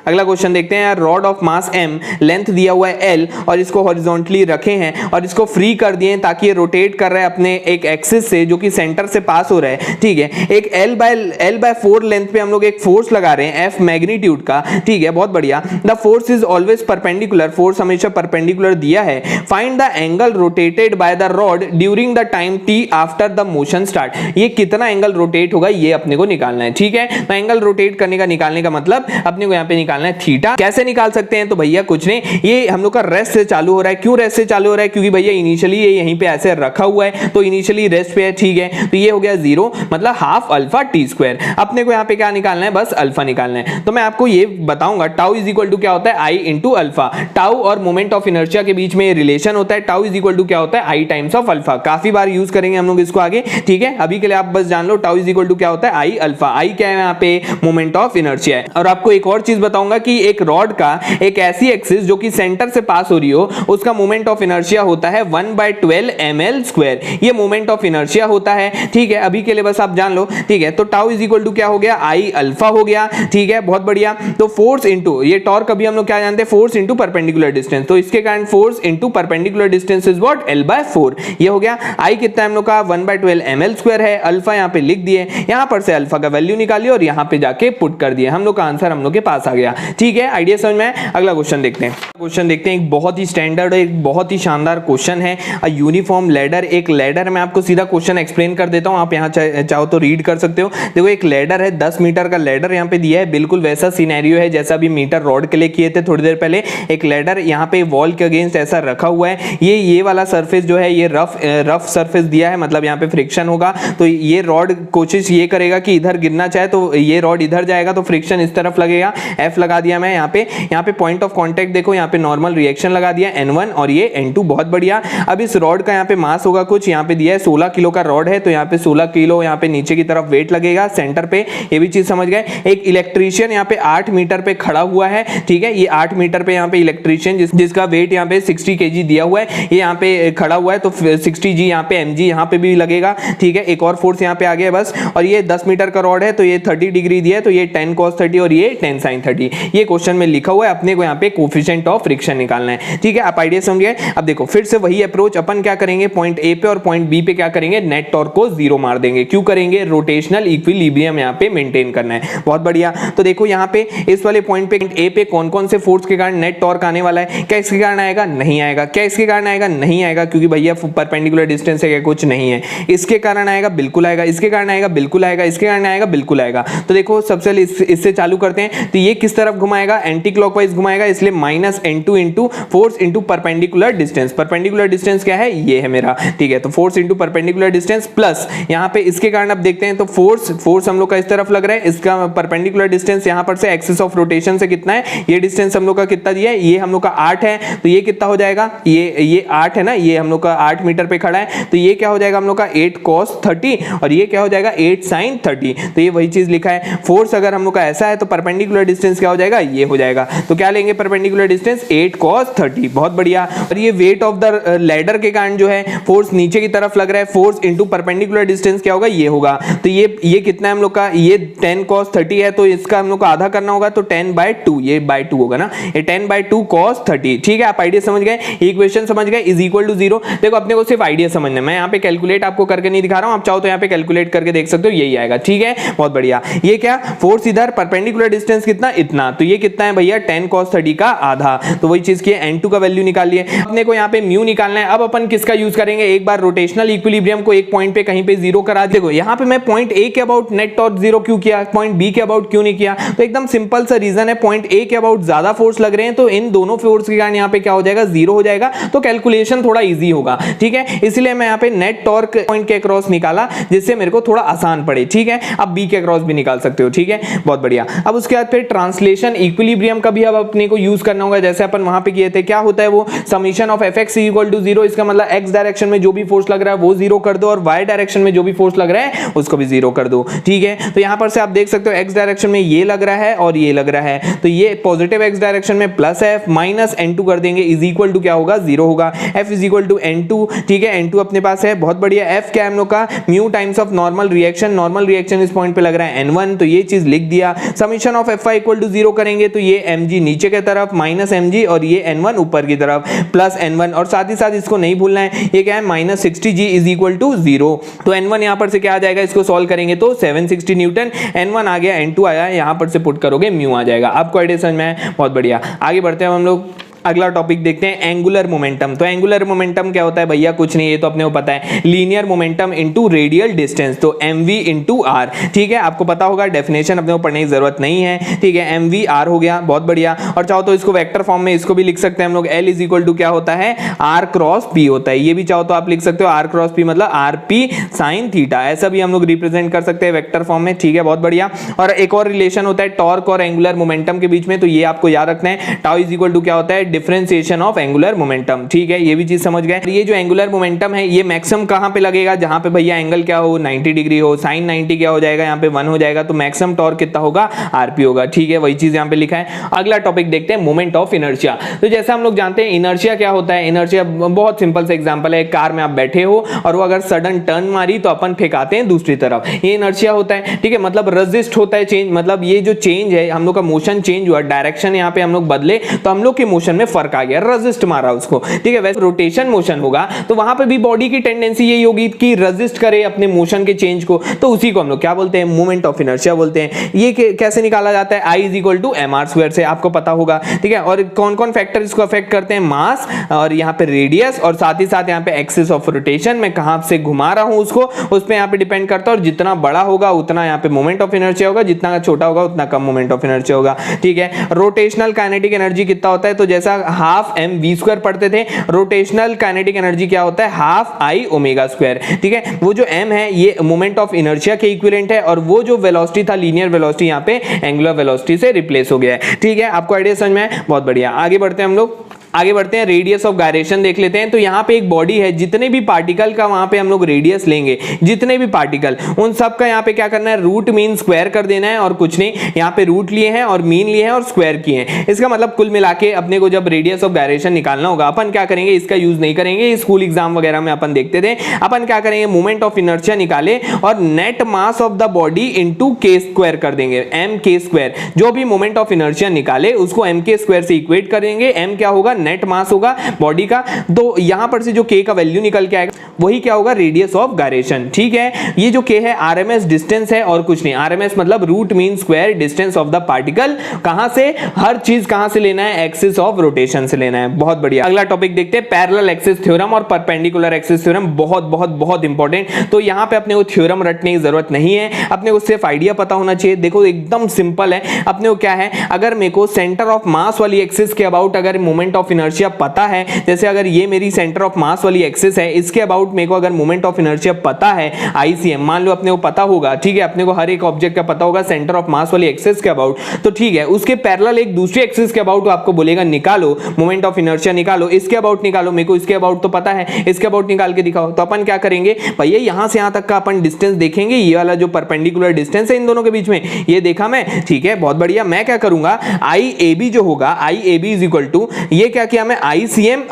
अगला क्वेश्चन देखते हैं। Rod of mass m, length दिया हुआ है l, और इसको हॉरिजॉन्टली रखे हैं और इसको फ्री कर दिए ताकि ये रोटेट कर रहा है अपने एक एक्सिस से जो कि सेंटर से पास हो रहा है। ठीक है, एक l/4 लेंथ पे हम लोग एक फोर्स लगा रहे हैं f मैग्नीट्यूड का। ठीक है, बहुत बढ़िया। The force is always perpendicular, force हमेशा परपेंडिकुलर दिया है। Find the angle rotated by the rod during the time t after the motion start, ये कितना एंगल रोटेट होगा ये अपने को निकालना है। ठीक है, तो एंगल रोटेट करने का निकालने का मतलब अपने को यहाँ पे निकालना है थीटा। कैसे निकाल सकते हैं, तो भैया कुछ नहीं, ये हम लोग का रेस्ट से चालू हो रहा है। क्यों रेस्ट से चालू हो रहा है, क्योंकि भैया इनिशियली ये यहीं पे ऐसे रखा हुआ है तो इनिशियली रेस्ट पे है। ठीक है, तो ये हो गया 0, मतलब हाफ अल्फा टी स्क्वायर। अपने को यहाँ पे क्या निकालना है, बस अल्फा निकालना है। तो मैं आपको ये बताऊंगा टाउ इज इक्वल टू क्या होता है, आई इंटू अल्फा। टाउ और मोमेंट ऑफ इनर्शिया के बीच में रिलेशन होता है, टाउ इज इक्वल टू क्या होता है, आई टाइम्स ऑफ अल्फा। काफी बार यूज करेंगे हम लोग इसको आगे। ठीक है, अभी के लिए आप बस जान लो टाउ इज इक्वल टू क्या होता है, आई अल्फा। आई क्या है यहाँ पे, मोमेंट ऑफ इनर्शिया है। और आपको एक और चीज बताऊं बताऊंगा कि एक रॉड का एक ऐसी एक्सिस जो कि सेंटर से पास हो रही हो उसका मोमेंट ऑफ इनर्शिया होता है 1/12 ml²। ये मोमेंट ऑफ इनर्शिया होता है, ठीक है। अभी के लिए बस आप जान लो, ठीक है। तो टाउ इज इक्वल टू क्या हो गया, आई अल्फा हो गया, ठीक है, बहुत बढ़िया। तो फोर्स इंटू ये टॉर्क, अभी हम लोग क्या जानते हैं, फोर्स इंटू परपेंडिकुलर डिस्टेंस, तो इसके कारण force into perpendicular distance is what, L/4। ये हो गया। आई कितना है हम लोग का 1/12 ml² है, अल्फा यहाँ पे लिख दिए, यहां पर से अल्फा का वैल्यू निकालिए और यहां पे जाके पुट कर दिए, हम लोग का आंसर हम लोग के पास आ गया, ठीक है। आइडिया समझ में आया। अगला क्वेश्चन देखते हैं। क्वेश्चन देखते हैं, एक बहुत ही स्टैंडर्ड, एक बहुत ही शानदार क्वेश्चन है। अ यूनिफॉर्म लैडर, एक लैडर, मैं आपको सीधा क्वेश्चन एक्सप्लेन कर देता हूं, आप यहां चाहो तो रीड कर सकते हो। देखो एक लैडर है, 10 मीटर का लैडर यहां पे दिया है, बिल्कुल वैसा सिनेरियो है जैसा अभी मीटर रॉड के लिए किए थे थोड़ी देर पहले। एक लैडर यहां पे वॉल के अगेंस्ट ऐसा रखा हुआ है, ये वाला सरफेस जो है ये रफ सरफेस दिया है, मतलब यहां पे फ्रिक्शन होगा, तो ये रॉड कोशिश ये करेगा कि इधर गिरना चाहे तो ये रॉड इधर जाएगा तो फ्रिक्शन इस तरफ लगेगा, F लगा दिया मैं यहाँ पे पॉइंट ऑफ कांटेक्ट देखो, यहाँ पे नॉर्मल रिएक्शन लगा दिया N1 और ये N2, बहुत बढ़िया। अब इस रॉड का यहाँ पे मास होगा कुछ, यहाँ पे दिया है 16 किलो का रॉड है, तो यहाँ पे 16 किलो यहाँ पे नीचे की तरफ वेट लगेगा सेंटर पे, ये भी चीज समझ गए। एक इलेक्ट्रीशियन यहाँ पे 8 मीटर पे खड़ा हुआ है, ठीक है, ये 8 मीटर पे यहाँ पे इलेक्ट्रीशियन जिसका वेट यहाँ पे 60 kg दिया हुआ है, ये यहाँ पे खड़ा हुआ है, तो 60 G यहाँ पे mg यहाँ पे भी लगेगा, ठीक है। एक और फोर्स यहाँ पे आ गया बस, और ये 10 मीटर का रॉड है, तो ये 30 डिग्री दिया है, तो ये 10 cos 30 और ये 10 sin 30, ये क्वेश्चन में लिखा हुआ है। अपने को यहाँ पे कोफिशिएंट ऑफ फ्रिक्शन निकालना है, ठीक है। आप आइडिया समझिए। अब देखो फिर से वही अप्रोच, अपन क्या करेंगे, पॉइंट ए पे और पॉइंट बी पे क्या करेंगे, नेट टॉर्क को 0 मार देंगे। क्यों करेंगे, रोटेशनल इक्विलिब्रियम यहाँ पे मेंटेन करना है, बहुत बढ़िया। तो देखो यहाँ पे इस वाले पॉइंट पे ए पे कौन कौन से फोर्स के कारण नेट टॉर्क आने वाला है, क्या इसके कारण आएगा, नहीं आएगा, क्या इसके कारण आएगा, नहीं आएगा, क्योंकि भैया परपेंडिकुलर डिस्टेंस है, क्या कुछ नहीं है। इसके कारण आएगा, बिल्कुल आएगा, इसके कारण आएगा, बिल्कुल आएगा, इसके कारण आएगा, बिल्कुल आएगा। तो देखो सबसे पहले इससे चालू करते हैं, तो ये किस तरफ घुमाएगा, एंटी क्लॉकवाइज घुमाएगा, इसलिए -N2 into force into perpendicular distance. Perpendicular distance क्या है, ये है मेरा, ठीक है। तो force into perpendicular distance plus यहाँ पे इसके कारण अब देखते हैं, तो फोर्स हम लोग का इस तरफ लग रहा है, इसका परपेंडिकुलर डिस्टेंस यहाँ पर से एक्सिस ऑफ रोटेशन से कितना है, ये डिस्टेंस हम लोग का कितना दिया है, ये हम लोग का 8 है, तो ये कितना हो जाएगा, ये 8 है ना, ये हम लोग का 8 मीटर पे खड़ा है, तो ये क्या हो जाएगा हम लोग का 8 cos 30 और ये क्या हो जाएगा 8 sin 30। तो ये वही चीज लिखा है। फोर्स अगर हम लोग का ऐसा है तो परपेंडिकुलर डिस्टेंस क्या हो जाएगा, ये हो जाएगा। तो क्या लेंगे परपेंडिकुलर डिस्टेंस 8 cos 30, बहुत बढ़िया। और ये वेट ऑफ द लैडर के कारण जो है फोर्स नीचे की तरफ लग रहा है, फोर्स इंटू परपेंडिकुलर डिस्टेंस क्या होगा, ये होगा। तो ये कितना है हम लोग का, ये 10 cos 30 है, तो इसका हम लोग को आधा करना होगा, तो 10/2, ये by 2 होगा ना, ये 10/2 cos 30, ठीक है। आप आइडिया समझ गए, इक्वेशन समझ गए, इज इक्वल टू 0। देखो अपने को सिर्फ आइडिया समझना है, मैं यहाँ पे कैलकुलेट आपको करके नहीं दिखा रहा हूँ, आप चाहो तो यहाँ पे कैलकुलेट करके देख सकते हो, यही आएगा, ठीक है, बहुत बढ़िया। ये क्या, फोर्स इधर, परपेंडिकुलर डिस्टेंस कितना, इतना, तो ये कितना है भैया 10 cos 30 का आधा, तो वही चीज की N2 का वैल्यू निकालिए। अपने को यहाँ पे म्यू निकालना है। अब अपन किसका यूज करेंगे, एक बार रोटेशनल इक्विलिब्रियम को एक पॉइंट पे कहीं पे 0 करा। देखो यहाँ पे मैं पॉइंट ए के अबाउट नेट टॉर्क 0 क्यों किया, पॉइंट बी के अबाउट क्यों नहीं किया, तो एकदम सिंपल सा रीजन है, पॉइंट ए के अबाउट ज्यादा फोर्स लग रहे हैं, तो इन दोनों फोर्स के कारण यहाँ पे क्या हो जाएगा, 0 हो जाएगा, तो कैलकुलेशन थोड़ा इजी होगा, ठीक है। इसलिए मैं यहाँ पे नेट टॉर्क पॉइंट के अक्रॉस निकाला, जिससे मेरे को थोड़ा आसान पड़े, ठीक है। अब बी के अक्रॉस भी निकाल सकते हो, ठीक है, बहुत बढ़िया। अब उसके बाद फिर ट्रांसलेशन इक्विलिब्रियम का भी अब अपने को यूज करना होगा, जैसे अपन वहां पे किए थे। क्या होता है वो, summation of fx equal to 0, इसका मतलब x डायरेक्शन में जो भी फोर्स लग रहा है वो 0 कर दो, और y डायरेक्शन में जो भी फोर्स लग रहा है उसको भी 0 कर दो, ठीक है। तो यहां पर से आप देख सकते हो x डायरेक्शन में ये लग रहा है और ये लग रहा है, तो ये पॉजिटिव x डायरेक्शन में प्लस है, माइनस N2 कर देंगे, इज इक्वल टू क्या होगा, 0 होगा। f is equal to N2, ठीक है, N2 अपने पास है, बहुत बढ़िया। f क्या है हम लोग का, mu times of normal reaction, normal reaction इस पॉइंट पे लग रहा है N1, तो ये चीज लिख दिया। Summation of fy equal to 0 करेंगे, तो ये mg नीचे की तरफ, माइनस mg, और ये N1 ऊपर की तरफ, प्लस N1, और साथ ही साथ इसको नहीं भूलना है, ये क्या है, -60g इज इक्वल टू 0। तो N1 यहां पर से क्या आ जाएगा, इसको सॉल्व करेंगे तो 760 न्यूटन, N1 आ गया, N2 आया, यहां पर से पुट करोगे म्यू आ जाएगा। आपको आइडिया समझ में आया, बहुत बढ़िया। आगे बढ़ते हैं हम लोग, अगला टॉपिक देखते हैं, एंगुलर मोमेंटम। तो एंगुलर मोमेंटम क्या होता है भैया, कुछ नहीं, ये तो अपने को पता है, linear momentum into radial distance, तो mv इनटू r, ठीक है, आपको पता होगा, डेफिनेशन अपने को पढ़ने की जरूरत नहीं है, ठीक है। mv r हो गया, बहुत बढ़िया। और चाहो तो इसको वेक्टर फॉर्म में इसको भी लिख सकते हैं हम लोग, l इज इक्वल टू क्या होता है, r क्रॉस p होता है, ये भी चाहो तो आप लिख सकते हो, r क्रॉस p मतलब rp sin थीटा, ऐसा भी हम लोग रिप्रेजेंट कर सकते हैं वेक्टर फॉर्म में, ठीक है, बहुत बढ़िया। और एक और रिलेशन होता है टॉर्क और एंगुलर मोमेंटम के बीच में, तो ये आपको याद रखना है, टाउ इज इक्वल टू क्या होता है, डिफरेंशिएशन ऑफ एंगुलर मोमेंटम। ठीक है, ये भी चीज समझ गए। ये जो एंगुलर मोमेंटम है ये मैक्सिमम कहां पे लगेगा, जहां पे भैया एंगल क्या हो 90 डिग्री हो, sin 90 क्या हो जाएगा यहाँ पे 1 हो जाएगा, तो मैक्सिमम टॉर्क कितना होगा आरपी होगा। ठीक है, वही चीज यहाँ पे लिखा है। अगला टॉपिक देखते हैं मोमेंट ऑफ इनर्शिया। तो जैसा हम लोग जानते हैं इनर्शिया क्या होता है, इनर्शिया बहुत सिंपल सा एग्जांपल है, एक कार में आप बैठे हो और वो अगर सडन टर्न मारी तो अपन फेंकाते हैं दूसरी तरफ, ये इनर्शिया होता है। ठीक है, मतलब रेजिस्ट होता है चेंज, मतलब ये जो चेंज है हम लोग का मोशन चेंज हुआ, डायरेक्शन यहाँ पे हम लोग बदले तो हम लोग के मोशन में फर्क आ गया, रेजिस्ट मारा उसको। ठीक है, वैसे रोटेशन मोशन होगा तो वहां पे भी बॉडी की टेंडेंसी यही होगी कि रेजिस्ट करे अपने मोशन के चेंज को, तो उसी को हम लोग क्या बोलते हैं, मोमेंट ऑफ इनर्शिया बोलते हैं। ये कैसे निकाला जाता है, I is equal to mr² से, आपको पता होगा। ठीक है, और कौन कौन फैक्टर इसको अफेक्ट करते हैं, मास और यहाँ पे रेडियस और साथ ही साथ यहाँ पे एक्सिस ऑफ रोटेशन, मैं कहां से घुमा रहा हूं उसको, उस पे यहाँ पे डिपेंड करता है। और जितना बड़ा होगा उतना यहाँ पे मोमेंट ऑफ इनर्शिया होगा, जितना छोटा होगा उतना कम मोमेंट ऑफ इनर्शिया होगा। ठीक है, रोटेशनल काइनेटिक एनर्जी कितना होता है, तो जैसा हाफ mv² पढ़ते थे, रोटेशनल काइनेटिक एनर्जी क्या होता है, हाफ I ω²। ठीक है, वो जो m है ये मोमेंट ऑफ इनर्शिया के इक्विवेलेंट है, और वो जो वेलोसिटी था लीनियर वेलोसिटी यहाँ पे एंगुलर वेलोसिटी से रिप्लेस हो गया है। ठीक है, आपको आइडिया समझ में है, बहुत बढ़िया। आगे बढ़ते हैं हम लोग, आगे बढ़ते हैं, रेडियस ऑफ गायरेशन देख लेते हैं। तो यहाँ पे एक बॉडी है, जितने भी पार्टिकल का वहां पे हम लोग रेडियस लेंगे, जितने भी पार्टिकल उन सब का यहाँ पे क्या करना है, रूट मीन स्क्वायर कर देना है, और कुछ नहीं, यहाँ पे रूट लिए हैं और मीन लिए हैं और स्क्वायर किए हैं। इसका मतलब कुल मिला के अपने को जब रेडियस ऑफ गायरेशन निकालना होगा अपन क्या करेंगे, इसका यूज नहीं करेंगे, स्कूल एग्जाम वगैरह में अपन देखते थे। अपन क्या करेंगे, मोमेंट ऑफ इनर्शिया निकाले और net mass of the body into k² कर देंगे, mk²। जो भी मोमेंट ऑफ इनर्शिया निकाले उसको mk² से इक्वेट करेंगे। m क्या होगा, नेट मास होगा बॉडी का, तो यहां पर से जो k का वैल्यू निकल के आएगा वही क्या होगा, रेडियस ऑफ गायरेशन। ठीक है, ये जो k है आरएमएस डिस्टेंस है और कुछ नहीं, आरएमएस मतलब root mean square distance of the particle. कहां से, हर चीज कहां से लेना है, एक्सिस ऑफ रोटेशन से लेना है। बहुत बढ़िया। अगला टॉपिक देखते हैं, पैरेलल एक्सिस थ्योरम और परपेंडिकुलर एक्सिस थ्योरम, बहुत बहुत बहुत इंपॉर्टेंट। तो यहां पे अपने को थ्योरम रटने की जरूरत नहीं है, अपने को सिर्फ आइडिया पता होना चाहिए। देखो एकदम सिंपल है, अपने को क्या है, अगर मेरे को सेंटर ऑफ मास वाली एक्सिस के अबाउट अगर मोमेंट ऑफ इनर्शिया पता है, जैसे अगर ये मेरी सेंटर ऑफ मास वाली एक्सिस है, इसके अबाउट मेरे को अगर मोमेंट ऑफ इनर्शिया पता है ICM, मान लो अपने को पता होगा। ठीक है, अपने को हर एक ऑब्जेक्ट का पता होगा सेंटर ऑफ मास वाली एक्सिस के अबाउट, तो ठीक है, उसके पैरेलल एक दूसरी एक्सिस के अबाउट आपको बोलेगा निकालो मोमेंट ऑफ इनर्शिया, निकालो इसके अबाउट, निकालो, मेरे को इसके अबाउट तो पता है, इसके अबाउट निकाल के दिखाओ। तो अपन क्या करेंगे भैया, यहां से यहां तक का अपन डिस्टेंस देखेंगे, ये वाला जो परपेंडिकुलर डिस्टेंस है इन दोनों के बीच में, ये देखा मैं। ठीक है, बहुत बढ़िया। मैं क्या करूंगा, IAB जो होगा, IAB इज इक्वल टू, ये क्या किया मैं,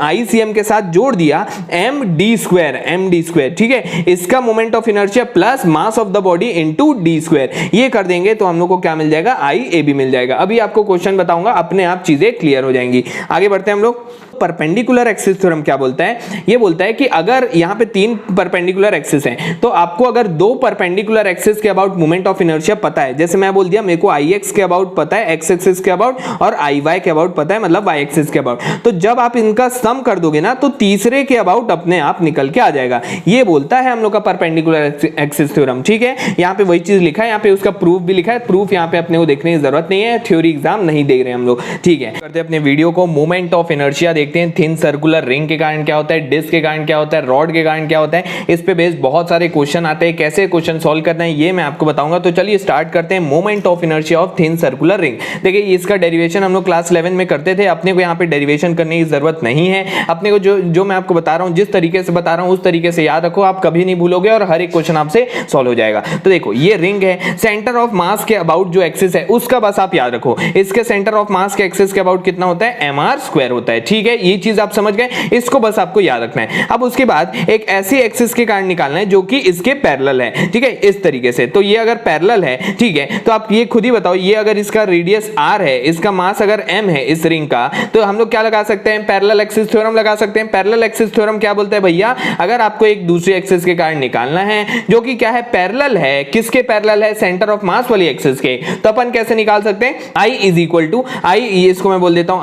ICM के साथ जोड़ दिया md²। ठीक है, इसका moment of inertia plus mass of the body into d², ये कर देंगे तो हम लोग को क्या मिल जाएगा, IAB मिल जाएगा। अभी आपको क्वेश्चन बताऊंगा, अपने आप चीजें क्लियर हो जाएंगी। आगे बढ़ते हैं हम लोग। परपेंडिकुलर एक्सिस थ्योरम क्या बोलता है, ये बोलता है कि अगर यहाँ पे 3 परपेंडिकुलर एक्सिस हैं, तो आपको अगर 2 परपेंडिकुलर एक्सिस के अबाउट मोमेंट ऑफ इनर्शिया पता है, जैसे मैं बोल दिया मेरे को IX के अबाउट पता है, X एक्सिस के अबाउट, और IY के अबाउट पता है, मतलब Y एक्सिस के अबाउट, तो जब आप इनका सम कर दोगे ना तो तीसरे के अबाउट अपने आप निकल के आ जाएगा। ये बोलता है हम लोग का परपेंडिकुलर एक्सिस थ्योरम। ठीक है, यहाँ पे वही चीज लिखा है, यहाँ पे उसका प्रूफ भी लिखा है। प्रूफ यहाँ पे अपने को देखने की जरूरत नहीं है, थ्योरी एग्जाम नहीं दे रहे हम लोग। ठीक है, करते अपने वीडियो को, मोमेंट ऑफ इनर्शिया देखते हैं। थिन सर्कुलर रिंग के कारण क्या होता है, डिस्क के कारण क्या होता है, रॉड के कारण क्या होता है, इस पे बेस्ड बहुत सारे क्वेश्चन आते हैं। कैसे क्वेश्चन सॉल्व करना है ये मैं आपको बताऊंगा। तो चलिए स्टार्ट करते हैं। Moment of inertia of thin circular ring, देखिए इसका डेरिवेशन हम लोग क्लास 11 में करते थे, अपने को यहाँ पे डेरिवेशन करने की जरूरत नहीं है। अपने को जो मैं आपको बता रहा हूँ, जिस तरीके से बता रहा हूँ उस तरीके से याद रखो, आप कभी नहीं भूलोगे और हर एक क्वेश्चन आपसे सॉल्व हो जाएगा। तो देखो ये रिंग है, सेंटर ऑफ मास के अबाउट जो एक्सिस है उसका बस आप याद रखो, इसके सेंटर ऑफ मास के एक्सिस के अबाउट कितना होता है, mr² होता है। ठीक है, ये चीज आप समझ गए, इसको बस आपको याद रखना है। अब उसके बाद एक ऐसी एक्सिस के कारण निकालना है जो कि इसके पैरेलल है। ठीक है, इस तरीके से। तो ये अगर पैरेलल है, ठीक है, तो आप ये खुद ही बताओ, ये अगर इसका रेडियस r है, इसका मास अगर m है इस रिंग का, तो हम लोग क्या लगा सकते हैं, पैरेलल एक्सिस थ्योरम लगा सकते हैं। पैरेलल एक्सिस थ्योरम क्या बोलता है भैया, अगर आपको एक दूसरी एक्सिस के कारण निकालना है जो कि क्या है, पैरेलल है, किसके पैरेलल है, सेंटर ऑफ मास वाली एक्सिस के, तो अपन कैसे निकाल सकते हैं, I is equal to, I इसको मैं बोल देता हूं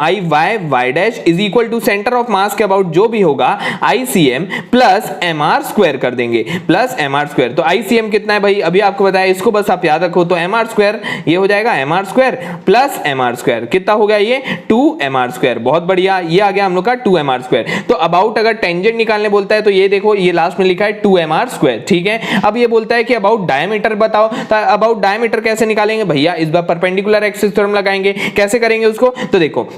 y dash is equal to centre of mass के अबाउट जो भी होगा ICM प्लस mr² कर देंगे, प्लस mr²। तो ICM कितना है भाई, अभी आपको बताया, इसको बस आप याद रखो। तो mr² ये हो जाएगा mr² प्लस mr², कितना हो गया ये 2mr²। बहुत बढ़िया, ये आ गया हम लोग का 2mr²। तो अबाउट अगर टेंजेंट निकालने बोलता है तो ये देखो, ये लास्ट में लिखा है 2mr²। ठीक है, अब ये बोलता है कि अबाउट डायमीटर बताओ, तो अबाउट डायमीटर कैसे निकालेंगे भैया, इस बार परपेंडिकुलर एक्सिस थ्योरम लगाएंगे। कैसे करेंगे उसको, तो देखो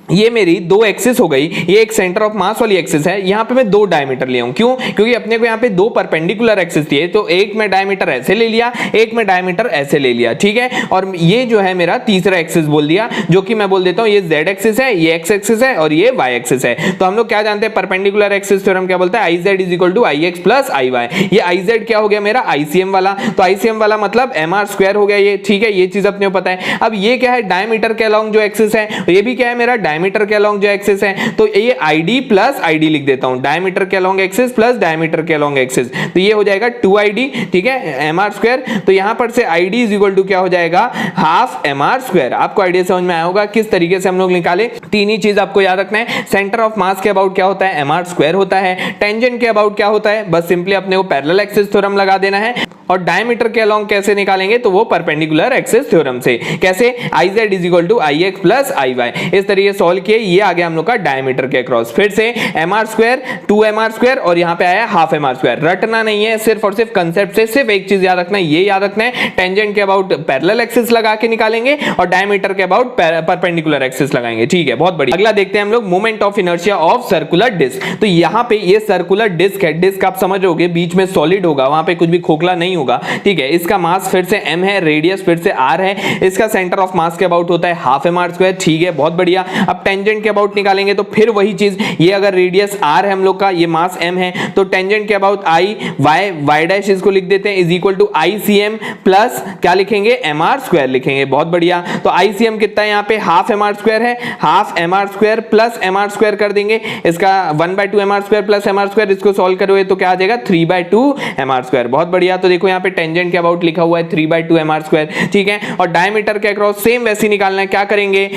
ये मेरी दो एक्सिस हो गई, ये एक सेंटर ऑफ मास वाली एक्सिस है, यहाँ पे मैं दो डायमीटर लिया हूं। क्यों? क्योंकि अपने को यहाँ पे दो परपेंडिकुलर एक्सिस दिए, तो एक में डायमीटर ऐसे ले लिया, एक में डायमीटर ऐसे ले लिया, ठीक है। और ये जो है मेरा तीसरा एक्सिस बोल दिया, जो कि मैं बोल देता हूं ये z एक्सिस है, ये x एक्सिस है और ये y एक्सिस है। तो हम लोग क्या जानते हैं, परपेंडिकुलर एक्सिस थ्योरम क्या बोलता है, iz is to I X plus I Y. ये iz क्या हो गया मेरा, ICM वाला, तो ICM वाला मतलब mr स्क्वायर हो गया ये, ठीक है। ये चीज अपने को पता है। अब ये क्या है, डायमीटर के अलोंग जो एक्सिस है, ये भी क्या है मेरा डायमीटर के अलोंग जो एक्सिस है, तो ये ID प्लस ID लिख देता हूं, डायमीटर के अलोंग एक्सिस प्लस डायमीटर के अलोंग एक्सिस, तो ये हो जाएगा 2ID, ठीक है, mr स्क्वायर। तो यहां पर से ID इज इक्वल टू क्या हो जाएगा, हाफ mr स्क्वायर। आपको आइडिया समझ में आया होगा किस तरीके से हम लोग निकाले। तीन ही चीज आपको याद रखना है, सेंटर ऑफ मास के अबाउट क्या होता है, mr स्क्वायर होता है, टेंजेंट के अबाउट क्या होता है, बस सिंपली अपने को पैरेलल एक्सिस थ्योरम लगा देना है। और डायमीटर के अलोंग कैसे निकालेंगे, तो वो परपेंडिकुलर एक्सिस थ्योरम से। कैसे, iz is equal to I X plus I Y, इस तरीके सॉल्व किए। ये आ गया हम लोग का डायमीटर के अक्रॉस। फिर से mr स्क्वायर 2mr स्क्वायर और यहाँ पे आया हाफ mr स्क्वायर। रटना नहीं है, सिर्फ और सिर्फ कंसेप्ट से सिर्फ एक चीज याद रखना है, ये याद रखना है, टेंजेंट के अबाउट पैरेलल एक्सिस लगा के निकालेंगे और डायमीटर के अबाउट परपेंडिकुलर एक्सिस लगाएंगे, ठीक है, बहुत बढ़िया। अगला देखते हैं हम लोग moment of inertia of circular disc. तो यहाँ पे ये सर्कुलर डिस्क है, डिस्क आप समझ रहोगे, बीच में सॉलिड होगा, वहां पे कुछ भी खोखला नहीं होगा, ठीक है। इसका मास फिर से m है, रेडियस फिर से r है, इसका सेंटर ऑफ मास के अबाउट होता है हाफ mr स्क्वायर, ठीक है, बहुत बढ़िया। अब टेंजेंट के अबाउट निकालेंगे तो फिर वही चीज, ये अगर रेडियस r है हम लोग का, ये मास m है, तो टेंजेंट के अबाउट i y डैश इसको लिख देते हैं is equal to ICM plus क्या लिखेंगे, mr स्क्वायर लिखेंगे, बहुत बढ़िया। तो ICM कितना है यहाँ पे, हाफ mr स्क्वायर है, half mr square plus mr square कर देंगे, इसका 1/2 mr square plus mr square, इसको सॉल्व करोगे तो क्या आ जाएगा 3/2 mr स्क्वायर, बहुत बढ़िया। तो देखो यहाँ पे टेंजेंट के अबाउट लिखा हुआ है 3/2 mr स्क्वायर, ठीक है। और डायमीटर के अक्रॉस सेम वैसे निकालना है, क्या करेंगे,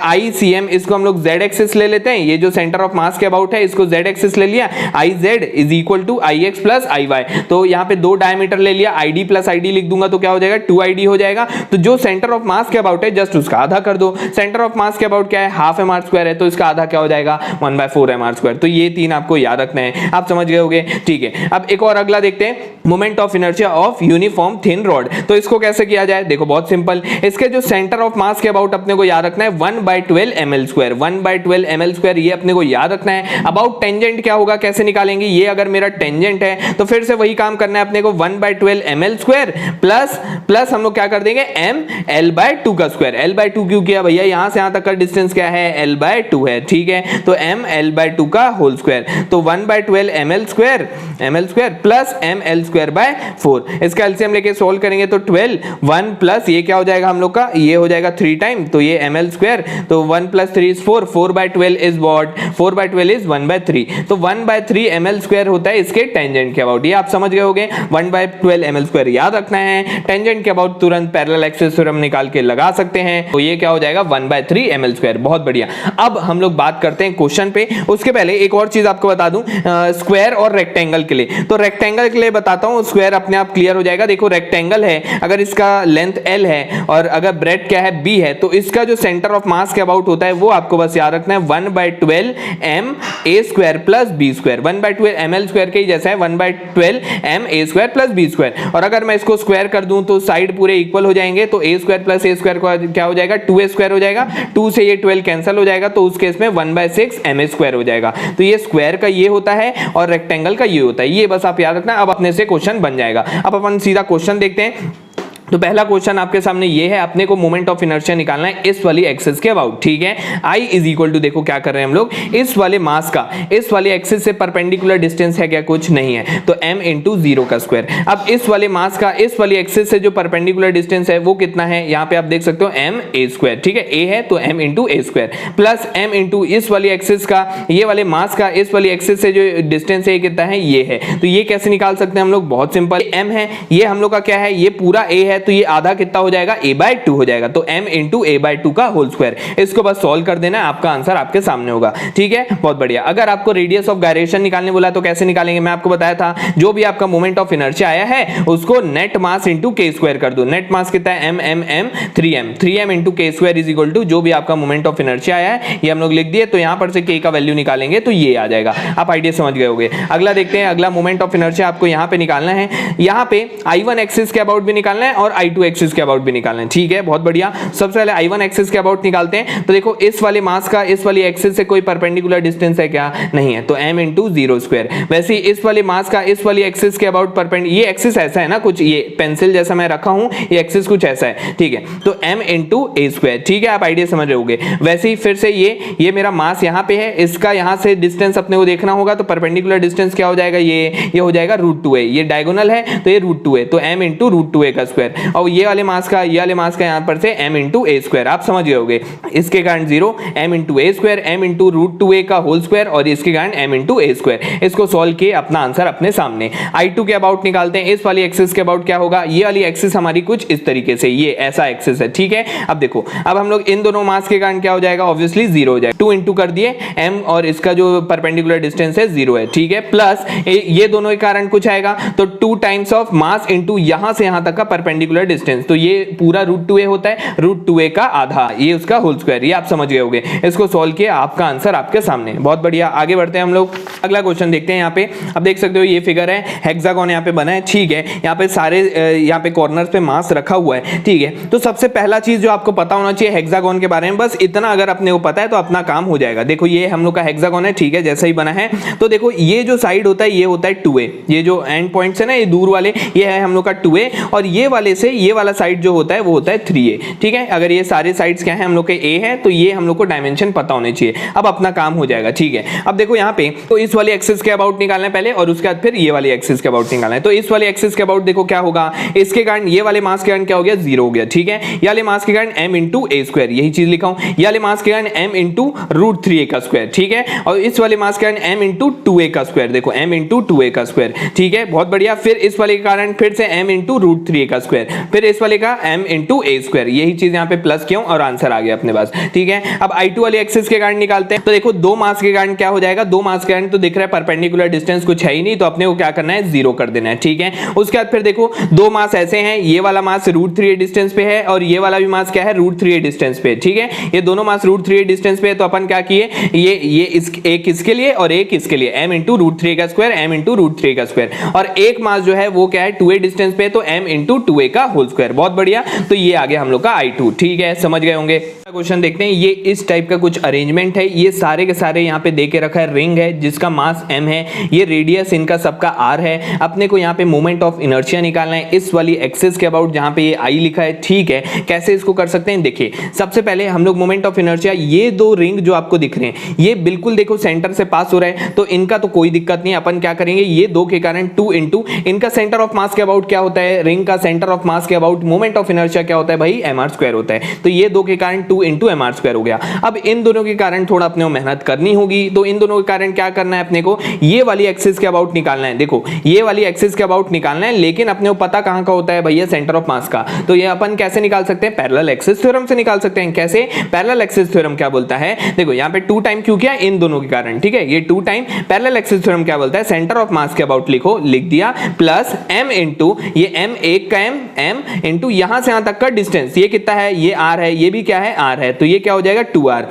ICM इसको हम लोग z एक्सिस ले लेते हैं, ये जो सेंटर ऑफ मास के अबाउट है इसको z एक्सिस ले लिया, IZ is equal to IX plus IY। तो यहाँ पे दो डायमीटर ले लिया, ID प्लस ID लिख दूंगा तो क्या हो जाएगा 2ID हो जाएगा। तो जो सेंटर ऑफ मास के अबाउट है जस्ट उसका आधा कर दो, सेंटर ऑफ मास के अबाउट क्या है, हाफ mr स्क्वायर है, तो इसका आधा क्या हो जाएगा 1/4 mr स्क्वायर। तो ये तीन आपको याद रखना है, आप समझ गए होगे, ठीक है। अब एक और अगला देखते हैं, moment of inertia of uniform thin rod. तो इसको कैसे किया जाए, देखो बहुत सिंपल, इसके जो सेंटर ऑफ मास के अबाउट अपने को याद रखना है 1/12 ml स्क्वायर, 1/12 ml स्क्वायर, ये अपने को याद रखना है। अबाउट टेंजेंट क्या होगा, कैसे निकालेंगे, ये अगर मेरा टेंजेंट है तो फिर से वही काम करना है अपने को, 1/12 ml स्क्वायर प्लस हम लोग क्या कर देंगे m l/2 का स्क्वायर। l/2 क्यों किया भैया, यहां से यहां तक का डिस्टेंस क्या है, l/2 है, ठीक है। तो m l/2 का होल स्क्वायर, तो 1/12 ml square plus m l square by 4, इसका एलसीएम लेके सोल्व करेंगे तो 12, 1 प्लस ये क्या हो जाएगा हम लोग का, ये हो जाएगा 3 टाइम, तो ये ml स्क्वायर, तो 1 plus 3 is 4, 4/12 is what, 4/12 is 1/3, तो 1/3 ml स्क्वायर होता है इसके टेंजेंट के अबाउट। ये आप समझ गए होगे, 1/12 ml स्क्वायर याद रखना है, टेंजेंट के अबाउट तुरंत पैरेलल एक्सिस थ्योरम निकाल के लगा सकते हैं, तो ये क्या हो जाएगा 1/3 ml स्क्वायर, बहुत बढ़िया। अब हम लोग बात करते हैं क्वेश्चन पे, उसके पहले एक और चीज आपको बता दूं, स्क्वायर और रेक्टेंगल के लिए। तो रेक्टेंगल के लिए बताता हूं, स्क्वायर अपने आप क्लियर हो जाएगा। देखो रेक्टेंगल है, अगर इसका लेंथ L है और अगर ब्रेथ क्या है B है, तो इसका जो सेंटर ऑफ मास के अबाउट होता है वो आपको बस याद रखना है 1/12 m a square plus b square, 1/12 ml square के ही जैसा है, 1/12 m a square plus b square. और अगर मैं इसको स्क्वायर कर दूं तो साइड पूरे इक्वल हो जाएंगे, तो a square plus a square क्या हो जाएगा 2a स्क्वायर हो जाएगा, 2 से ये 12 कैंसिल हो जाएगा, तो उस केस में 1/6 m a स्क्वायर हो जाएगा। तो ये स्क्वायर का ये होता है और रेक्टेंगल का ये होता है, ये बस आप याद रखना। अब अपने से क्वेश्चन बन जाएगा। अब अपन सीधा क्वेश्चन देखते हैं। तो पहला क्वेश्चन आपके सामने ये है, अपने को मोमेंट ऑफ इनर्शिया निकालना है इस वाली एक्सिस के अबाउट, ठीक है। I इज इक्वल टू, देखो क्या कर रहे हैं हम लोग, इस वाले मास का इस वाली एक्सिस से परपेंडिकुलर डिस्टेंस है क्या, कुछ नहीं है, तो m इंटू 0 का स्क्वायर। अब इस वाले मास का इस वाली एक्सिस से जो परपेंडिकुलर डिस्टेंस है वो कितना है, यहाँ पे आप देख सकते हो m a स्क्वायर, ठीक है, a है तो m into a square plus m into इस वाली एक्सिस का, ये वाले मास का इस वाली एक्सिस से जो डिस्टेंस है कितना है, ये है। तो ये कैसे निकाल सकते हैं हम लोग, बहुत सिंपल, m है, ये हम लोग का क्या है, ये पूरा a है, तो ये आधा कितना हो जाएगा, a/2 हो जाएगा, तो m इंटू a/2 का होल स्क्वायर। इसको बस सॉल्व कर देना, आपका आंसर आपके सामने होगा, ठीक है, बहुत बढ़िया। अगर आपको रेडियस ऑफ गायरेशन निकालने बोला तो कैसे निकालेंगे, मैं आपको बताया था, जो भी आपका मोमेंट ऑफ इनर्शिया आया है उसको net mass into k square कर दो। नेट मास कितना है, m 3m into k square is equal to जो भी आपका मोमेंट ऑफ इनर्शिया आया है ये हम लोग लिख दिए, तो यहां पर से k का वैल्यू निकालेंगे तो ये आ जाएगा। आप आइडिया समझ गए होंगे। अगला देखते हैं, अगला मोमेंट ऑफ इनर्शिया आपको यहां पे निकालना है, यहां पे I1 एक्सिस के अबाउट भी निकालना है और और I2 एक्सिस के अबाउट भी निकालना है। ठीक है, बहुत बढ़िया। सबसे पहले I1 एक्सिस के अबाउट निकालते हैं। तो देखो इस वाले मास का इस वाली एक्सिस से कोई परपेंडिकुलर डिस्टेंस है क्या? नहीं है, तो m इंटू 0 स्क्वायर। वैसे ही इस वाले मास का इस वाली एक्सिस के अबाउट परपेंडिकुलर, ये एक्सिस ऐसा है ना, कुछ ये पेंसिल जैसा मैं रखा हूं, ये एक्सिस कुछ ऐसा है। ठीक है, तो m इंटू a स्क्वायर। ठीक है, आप आइडिया समझ रहे होगे। वैसे ही फिर से ये मेरा मास यहाँ पे है, इसका यहाँ से डिस्टेंस अपने को देखना होगा, तो परपेंडिकुलर डिस्टेंस क्या हो जाएगा? ये हो जाएगा √2a। ये डायगोनल है तो ये √2a, तो m इंटू √2a का स्क्वायर। और ये वाले मास का यहाँ पर से m इंटू a स्क्वायर। आप समझ गए होगे, इसके कारण 0, m into a square, m into √2a का होल स्क्वायर, और इसके कारण m इंटू a स्क्वायर। इसको सॉल्व किए, अपना आंसर अपने सामने। I2 के अबाउट निकालते हैं। इस वाली एक्सिस के अबाउट क्या होगा? ये वाली एक्सिस हमारी कुछ इस तरीके से, ये ऐसा एक्सिस है। ठीक है, अब देखो, अब हम लोग इन दोनों मास के कारण क्या हो जाएगा? ऑब्वियसली 0 हो जाएगा। 2 इंटू कर दिए m, और इसका जो परपेंडिकुलर डिस्टेंस है 0 है। ठीक है, प्लस ये दोनों के कारण कुछ आएगा, तो 2 टाइम्स ऑफ मास इंटू यहां से यहां तक का परपेंडिकुलर डिस्टेंस, तो ये पूरा √2a होता है, √2a का आधा, ये उसका होल स्क्वायर। ये आप समझ गए होगे। इसको सॉल्व किया, आपका आंसर आपके सामने। बहुत बढ़िया, आगे बढ़ते हैं हम लोग। अगला क्वेश्चन देखते हैं। यहाँ पे अब देख सकते हो ये फिगर है, हेक्सागोन यहाँ पे बना है। ठीक है, यहाँ पे सारे यहाँ पे कॉर्नर्स पे मास रखा हुआ है। ठीक है, तो सबसे पहला चीज जो आपको पता होना चाहिए हेक्सागोन के बारे में, बस इतना अगर अपने को पता है तो अपना काम हो जाएगा। देखो ये हम लोग का हेक्सागोन है। ठीक है, जैसा ही बना है, तो देखो ये जो साइड होता है ये होता है 2a, ये जो एंड पॉइंट्स है ना, ये दूर वाले, ये है हम लोग का 2a, और ये वाले से ये वाला साइड जो होता है वो होता है 3a। ठीक है, अगर ये सारे साइड्स क्या है हम लोग के a है, तो ये हम लोग को डायमेंशन पता होने चाहिए। अब अपना काम हो जाएगा। ठीक है, अब देखो यहाँ पे तो इस वाली एक्सिस के अबाउट निकालना है पहले, और उसके बाद फिर ये वाली एक्सिस के अबाउट निकालना है। तो इस वाली एक्सिस के अबाउट देखो क्या होगा, इसके कारण ये वाले मास के कारण क्या हो गया? 0 हो गया। ठीक है, ये वाले मास के कारण m इंटू a स्क्वायर, यही चीज लिखा हूं। ये वाले मास के कारण m इंटू √3a का स्क्वायर। ठीक है, और इस वाले मास के कारण m इंटू 2a का स्क्वायर, देखो m इंटू 2a का स्क्वायर। ठीक है, बहुत बढ़िया। फिर इस वाले के कारण फिर से m इंटू √3a का स्क्वायर, फिर इस वाले का m इंटू a स्क्वायर, यही चीज यहाँ पे प्लस किया और आंसर आ गया अपने पास। ठीक है, अब I2 वाली एक्सिस के कारण निकालते हैं। तो देखो दो मास के कारण क्या हो जाएगा? दो मास के कारण तो दिख रहा है परपेंडिकुलर डिस्टेंस कुछ है ही नहीं, तो अपने को क्या करना है? 0 कर देना है। ठीक है, उसके बाद फिर देखो दो मास ऐसे हैं, ये वाला मास √3a डिस्टेंस पे है, और ये वाला भी मास क्या है? √3a डिस्टेंस पे। ठीक है, ये दोनों मास √3a डिस्टेंस पे है, तो अपन क्या किए, ये एक इसके लिए और एक इसके लिए, m इंटू √3a का स्क्वायर, m इंटू √3a का स्क्वायर, और एक मास जो है वो क्या है? 2a डिस्टेंस पे, तो m इंटू 2a का होल स्क्वायर। बहुत बढ़िया, तो ये आ गया हम लोग का I2। ठीक है, समझ गए होंगे। क्वेश्चन देखते हैं। ये इस टाइप का कुछ अरेंजमेंट है, ये सारे के सारे यहाँ पे दे के रखा है। रिंग है जिसका मास m है, ये रेडियस इनका सबका r है। अपने को यहाँ पे मोमेंट ऑफ इनर्शिया निकालना है इस वाली एक्सिस के अबाउट, जहाँ पे ये I लिखा है। ठीक है, कैसे इसको कर सकते हैं? देखिए, सबसे पहले हम लोग मोमेंट ऑफ इनर्शिया, ये दो रिंग जो आपको दिख रहे हैं, ये बिल्कुल देखो सेंटर से पास हो रहा है, तो इनका तो कोई दिक्कत नहीं। अपन क्या करेंगे, ये दो के कारण 2 इंटू इनका सेंटर ऑफ मास के अबाउट क्या होता है? रिंग का सेंटर ऑफ मास के अबाउट मोमेंट ऑफ इनर्शिया क्या होता है भाई? mr² होता है। तो ये दो के कारण 2 इंटू mr² हो गया। अब इन दोनों के कारण थोड़ा अपने को मेहनत करनी होगी, तो इन दोनों के कारण क्या करना है अपने को? ये वाली एक्सिस के अबाउट निकालना है। देखो ये वाली एक्सिस के अबाउट निकालना है, लेकिन अपने को पता कहां का होता है भैया? सेंटर ऑफ मास का। तो ये अपन कैसे निकाल सकते हैं? पैरेलल एक्सिस थ्योरम से निकाल सकते हैं। कैसे? पैरेलल एक्सिस थ्योरम क्या बोलता है? देखो यहाँ पे 2 टाइम क्यों किया? इन दोनों के कारण। ठीक है, ये 2 टाइम। पैरेलल एक्सिस थ्योरम क्या बोलता है? सेंटर ऑफ मास के अबाउट लिखो, लिख दिया, प्लस m इंटू ये m, एक का m इंटू यहां से यहां तक का डिस्टेंस, ये कितना है? ये r है, ये भी क्या है? r है, तो ये क्या हो जाएगा? 2r।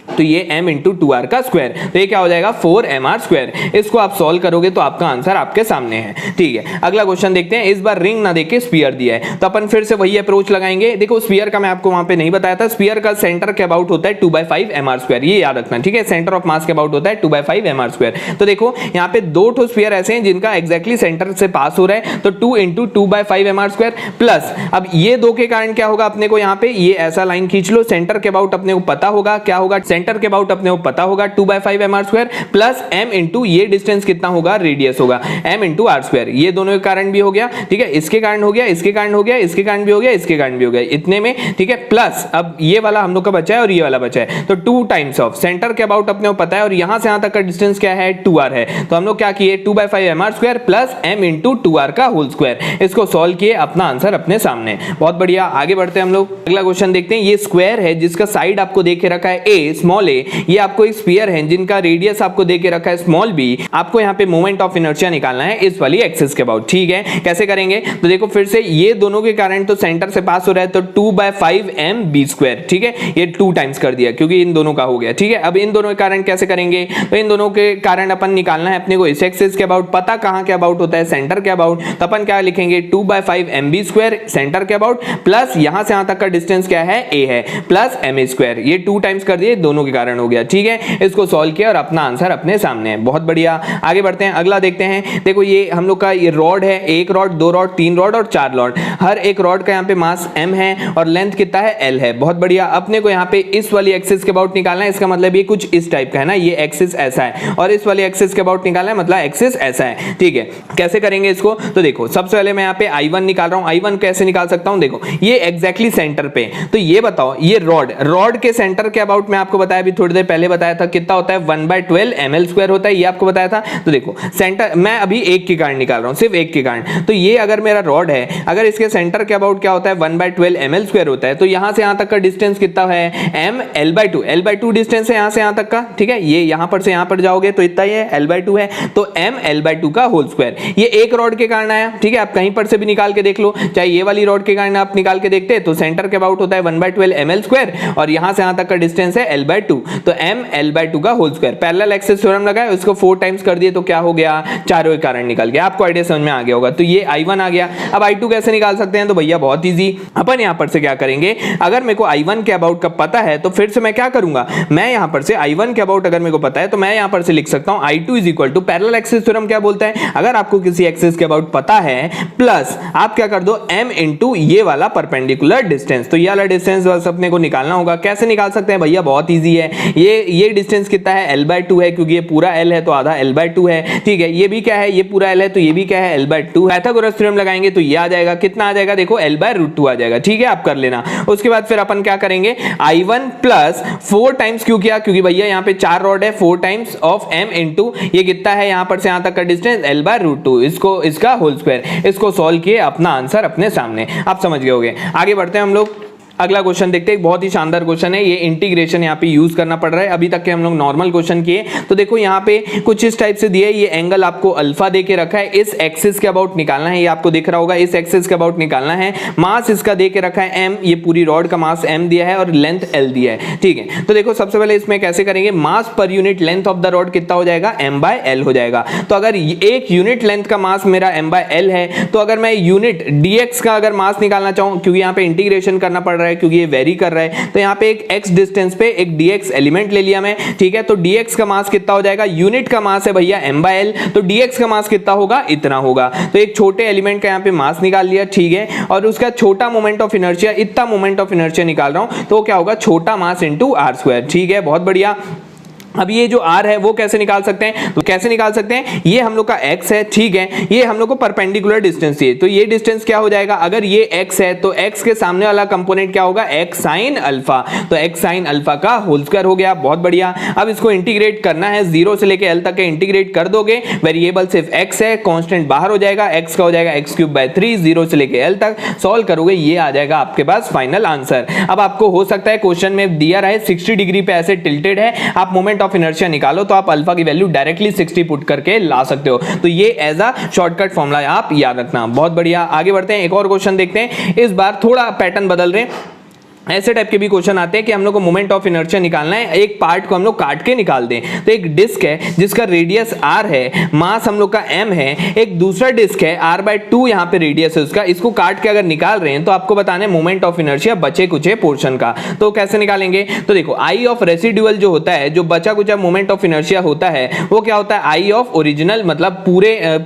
तो ये m इंटू 2r का स्क्वायर, तो ये क्या हो जाएगा? 4mr²। इसको आप सॉल्व करोगे तो आपका आंसर आपके सामने है। ठीक है, अगला क्वेश्चन देखते हैं। इस बार रिंग ना देके स्फीयर दिया है, तो अपन फिर से वही अप्रोच लगाएंगे। देखो स्फीयर का मैं आपको वहां पे नहीं बताया था, स्फीयर का सेंटर के अबाउट होता है 2/5mr², ये याद रखना। ठीक है, सेंटर ऑफ मास के अबाउट होता है 2/5mr²। तो देखो यहाँ पे दो ठो स्फीयर ऐसे हैं जिनका एग्जैक्टली सेंटर से पास हो रहा है, तो 2 इंटू 2/5mr² प्लस, अब ये दो के कारण क्या होगा अपने को? यहाँ पे ये ऐसा लाइन खींच लो, सेंटर के अबाउट अपने को पता होगा क्या होगा? सेंटर के अबाउट अपने को पता होगा 2/5mr² प्लस m इंटू ये डिस्टेंस कितना होगा? रेडियस होगा, m इंटू r²। ये दोनों के कारण भी हो गया। ठीक है, इसके कारण हो गया, इसके कारण हो गया, इसके कारण भी हो गया, इसके कारण भी हो गया, इतने में। ठीक है, प्लस अब ये वाला हम लोग का बचा है और ये वाला बचा है, तो 2 टाइम्स ऑफ सेंटर के अबाउट अपने को पता है, और यहां से यहां तक का डिस्टेंस क्या है? 2r है। तो हम लोग क्या किए? 2/5mr² plus m into 2r का होल स्क्वायर। इसको सॉल्व किए, अपना आंसर अपने सामने। बहुत बढ़िया, आगे बढ़ते हैं हम लोग। अगला क्वेश्चन देखते हैं। ये स्क्वायर है जिसका साइड आपको देखे रखा है a, स्मॉल ए, ये आपको एक स्फीयर है जिनका रेडियस आपको दे के रखा है स्मॉल बी। आपको यहाँ पे मोमेंट ऑफ इनर्शिया निकालना है इस वाली एक्सिस के अबाउट। ठीक है, कैसे करेंगे? तो देखो फिर से ये दोनों के कारण तो सेंटर से पास हो रहा है, तो 2/5 mb²। ठीक है, ये 2 टाइम्स कर दिया क्योंकि इन दोनों का हो गया। ठीक है, अब इन दोनों के कारण कैसे करेंगे? तो इन दोनों के कारण अपन निकालना है अपने को इस एक्सिस के अबाउट, पता कहां के अबाउट होता है, सेंटर के अबाउट। तो अपन क्या लिखेंगे? 2/5 mb² सेंटर के अबाउट प्लस यहां से यहां तक का डिस्टेंस क्या है? a है, प्लस ma²। ये 2 टाइम्स कर दिए, दोनों के कारण हो गया। ठीक है, इसको सॉल्व किया और अपना आंसर अपने सामने है। बहुत बढ़िया, आगे बढ़ते हैं, अगला देखते हैं। देखो ये हम लोग का ये रॉड है, 1 रॉड, 2 रॉड, 3 रॉड और 4 रॉड। हर एक रॉड का यहाँ पे मास m है और लेंथ कितना है? l है। बहुत बढ़िया, अपने को यहाँ पे इस वाली एक्सिस के अबाउट निकालना है। इसका मतलब ये कुछ इस टाइप का है ना, ये एक्सिस ऐसा है और इस वाली एक्सिस के अबाउट निकालना है, मतलब एक्सिस ऐसा है। ठीक है, कैसे करेंगे इसको? तो देखो सबसे पहले मैं यहाँ पे I1 निकाल रहा हूँ। I1 कैसे निकाल सकता हूँ? देखो ये एग्जैक्टली सेंटर पे, तो ये बताओ ये रॉड के सेंटर के अबाउट मैं आपको बताया अभी थोड़ी देर पहले बताया था, कितना होता है? 1/12 ml² होता है, ये आपको बताया था। तो देखो सेंटर मैं अभी एक के कारण निकाल रहा हूँ, सिर्फ एक के कारण। तो ये अगर मेरा रॉड है, अगर इसके सेंटर के अबाउट क्या होता है? 1/12 ml² होता है, तो यहां से यहां तक का डिस्टेंस कितना है? m l/2 l/2 डिस्टेंस है यहां से यहां तक का। ठीक है, ये यहां पर से यहां पर जाओगे तो इतना ही है, l/2 है, तो m l/2 का होल स्क्वायर। ये एक रॉड के कारण आया। ठीक है, आप कहीं पर से भी निकाल के देख लो, चाहे ये वाली रॉड के कारण आप निकाल के देखते तो सेंटर के अबाउट होता है 1/12 ml² और यहां से यहां तक का डिस्टेंस है l/2, तो m l/2 का whole square. Parallel axis theorem लगाए, उसको 4 टाइम्स कर दिए तो क्या हो गया? चारों के कारण निकल गया। आपको आइडिया समझ में आ गया होगा। तो ये I1 आ गया। अब I2 कैसे निकाल सकते हैं? तो भैया बहुत इजी, अपन यहां पर से क्या करेंगे? अगर मेरे को I1 के अबाउट का पता है तो फिर से मैं क्या करूंगा? मैं यहां पर से I1 के अबाउट अगर मेरे को पता है तो मैं यहां पर से लिख सकता हूं I2 is equal to parallel axis theorem क्या बोलता है? अगर आपको किसी एक्सिस के अबाउट पता है प्लस आप क्या कर दो? m इंटू ये वाला परपेंडिकुलर डिस्टेंस। तो ये वाला डिस्टेंस बस अपने को निकालना होगा। कैसे निकाल सकते हैं भैया? बहुत इजी है। ये डिस्टेंस कितना है? l/2 है, क्योंकि ये पूरा l है तो आधा l/2 है। ठीक है, ये भी क्या है? ये पूरा l है तो ये भी क्या है? l/2। पाइथागोरस थ्योरम लगाएंगे तो ये आ जाएगा, कितना आ जाएगा? देखो l/√2 आ जाएगा। ठीक है, आप कर लेना। उसके बाद फिर अपन क्या करेंगे? I1 प्लस 4 टाइम्स, क्यों किया? क्योंकि भैया यहाँ पे 4 रॉड है, 4 टाइम्स ऑफ m इंटू ये कितना है यहाँ पर से यहाँ तक का डिस्टेंस? l/√2, इसको इसका होल स्क्वायर। इसको सॉल्व किए, अपना आंसर अपने सामने। आप समझ गए होंगे। आगे बढ़ते हैं हम लोग, अगला क्वेश्चन देखते हैं। बहुत ही शानदार क्वेश्चन है, ये इंटीग्रेशन यहाँ पे यूज करना पड़ रहा है। अभी तक के हम लोग नॉर्मल क्वेश्चन किए, तो देखो यहाँ पे कुछ इस टाइप से दिया है। ये एंगल आपको अल्फा दे के रखा है, इस एक्सिस के अबाउट निकालना है। ये आपको दिख रहा होगा, इस एक्सिस के अबाउट निकालना है। मास इसका दे के रखा है m, ये पूरी रॉड का मास m दिया है और लेंथ l दिया है। ठीक है, तो देखो सबसे पहले इसमें कैसे करेंगे? Mass per unit length of the rod कितना हो जाएगा? m/l हो जाएगा। तो अगर एक यूनिट लेंथ का मास मेरा m/l है, तो अगर मैं यूनिट dx का अगर मास निकालना चाहूं, क्योंकि यहाँ पे इंटीग्रेशन करना पड़ रहा है, क्योंकि ये वेरी कर रहा है, तो यहाँ पे एक x डिस्टेंस पे एक dx एलिमेंट ले लिया मैं। ठीक है, तो dx का मास कितना हो जाएगा? यूनिट का मास है भैया m/l, तो dx का मास कितना होगा? इतना होगा। तो एक छोटे एलिमेंट का यहाँ पे मास निकाल लिया। ठीक है, और उसका छोटा मोमेंट ऑफ इनर्शिया, इतना मोमेंट ऑफ इनर्शिया निकाल रहा हूं, तो क्या होगा? छोटा मास इंटू r²। ठीक है, बहुत बढ़िया। अब ये जो r है वो कैसे निकाल सकते हैं? तो कैसे निकाल सकते हैं? ये हम लोग का x है। ठीक है, ये हम लोग को परपेंडिकुलर डिस्टेंस चाहिए, तो ये डिस्टेंस क्या हो जाएगा? अगर ये x है तो x के सामने वाला कंपोनेंट क्या होगा? x sin अल्फा, तो x sin अल्फा का होल स्क्वायर हो गया। बहुत बढ़िया। अब इसको इंटीग्रेट करना है, 0 से लेके l तक के इंटीग्रेट कर दोगे। वेरिएबल सिर्फ x है, कांस्टेंट बाहर हो जाएगा, x का हो जाएगा x³ 0 से लेके l तक। सॉल्व करोगे, ये आ जाएगा आपके पास फाइनल आंसर। अब आपको हो सकता है क्वेश्चन में दिया रहे 60 डिग्री पे ऐसे टिल्टेड है, आप मोमेंट ऑफ इनर्शिया निकालो तो आप अल्फा की वैल्यू डायरेक्टली 60 पुट करके ला सकते हो। तो ये एज अ शॉर्टकट फॉर्मूला आप याद रखना। बहुत बढ़िया, आगे बढ़ते हैं, एक और क्वेश्चन देखते हैं। इस बार थोड़ा पैटर्न बदल रहे हैं। ऐसे टाइप के भी क्वेश्चन आते हैं कि हम लोग को मोमेंट ऑफ इनर्शिया निकालना है, एक पार्ट को हम लोग काट के निकाल दें। तो एक डिस्क है जिसका रेडियस r है, मास हम लोग का m है, एक दूसरा डिस्क है r/2 यहाँ पे रेडियस है उसका, इसको काट के अगर निकाल रहे हैं तो आपको बताना है मोमेंट ऑफ इनर्शिया बचे कुचे पोर्शन का। तो कैसे निकालेंगे? तो देखो आई ऑफ रेसिडुअल जो होता है, जो बचा कुचा मोमेंट ऑफ इनर्शिया होता है, वो क्या होता है? आई ऑफ ओरिजिनल, मतलब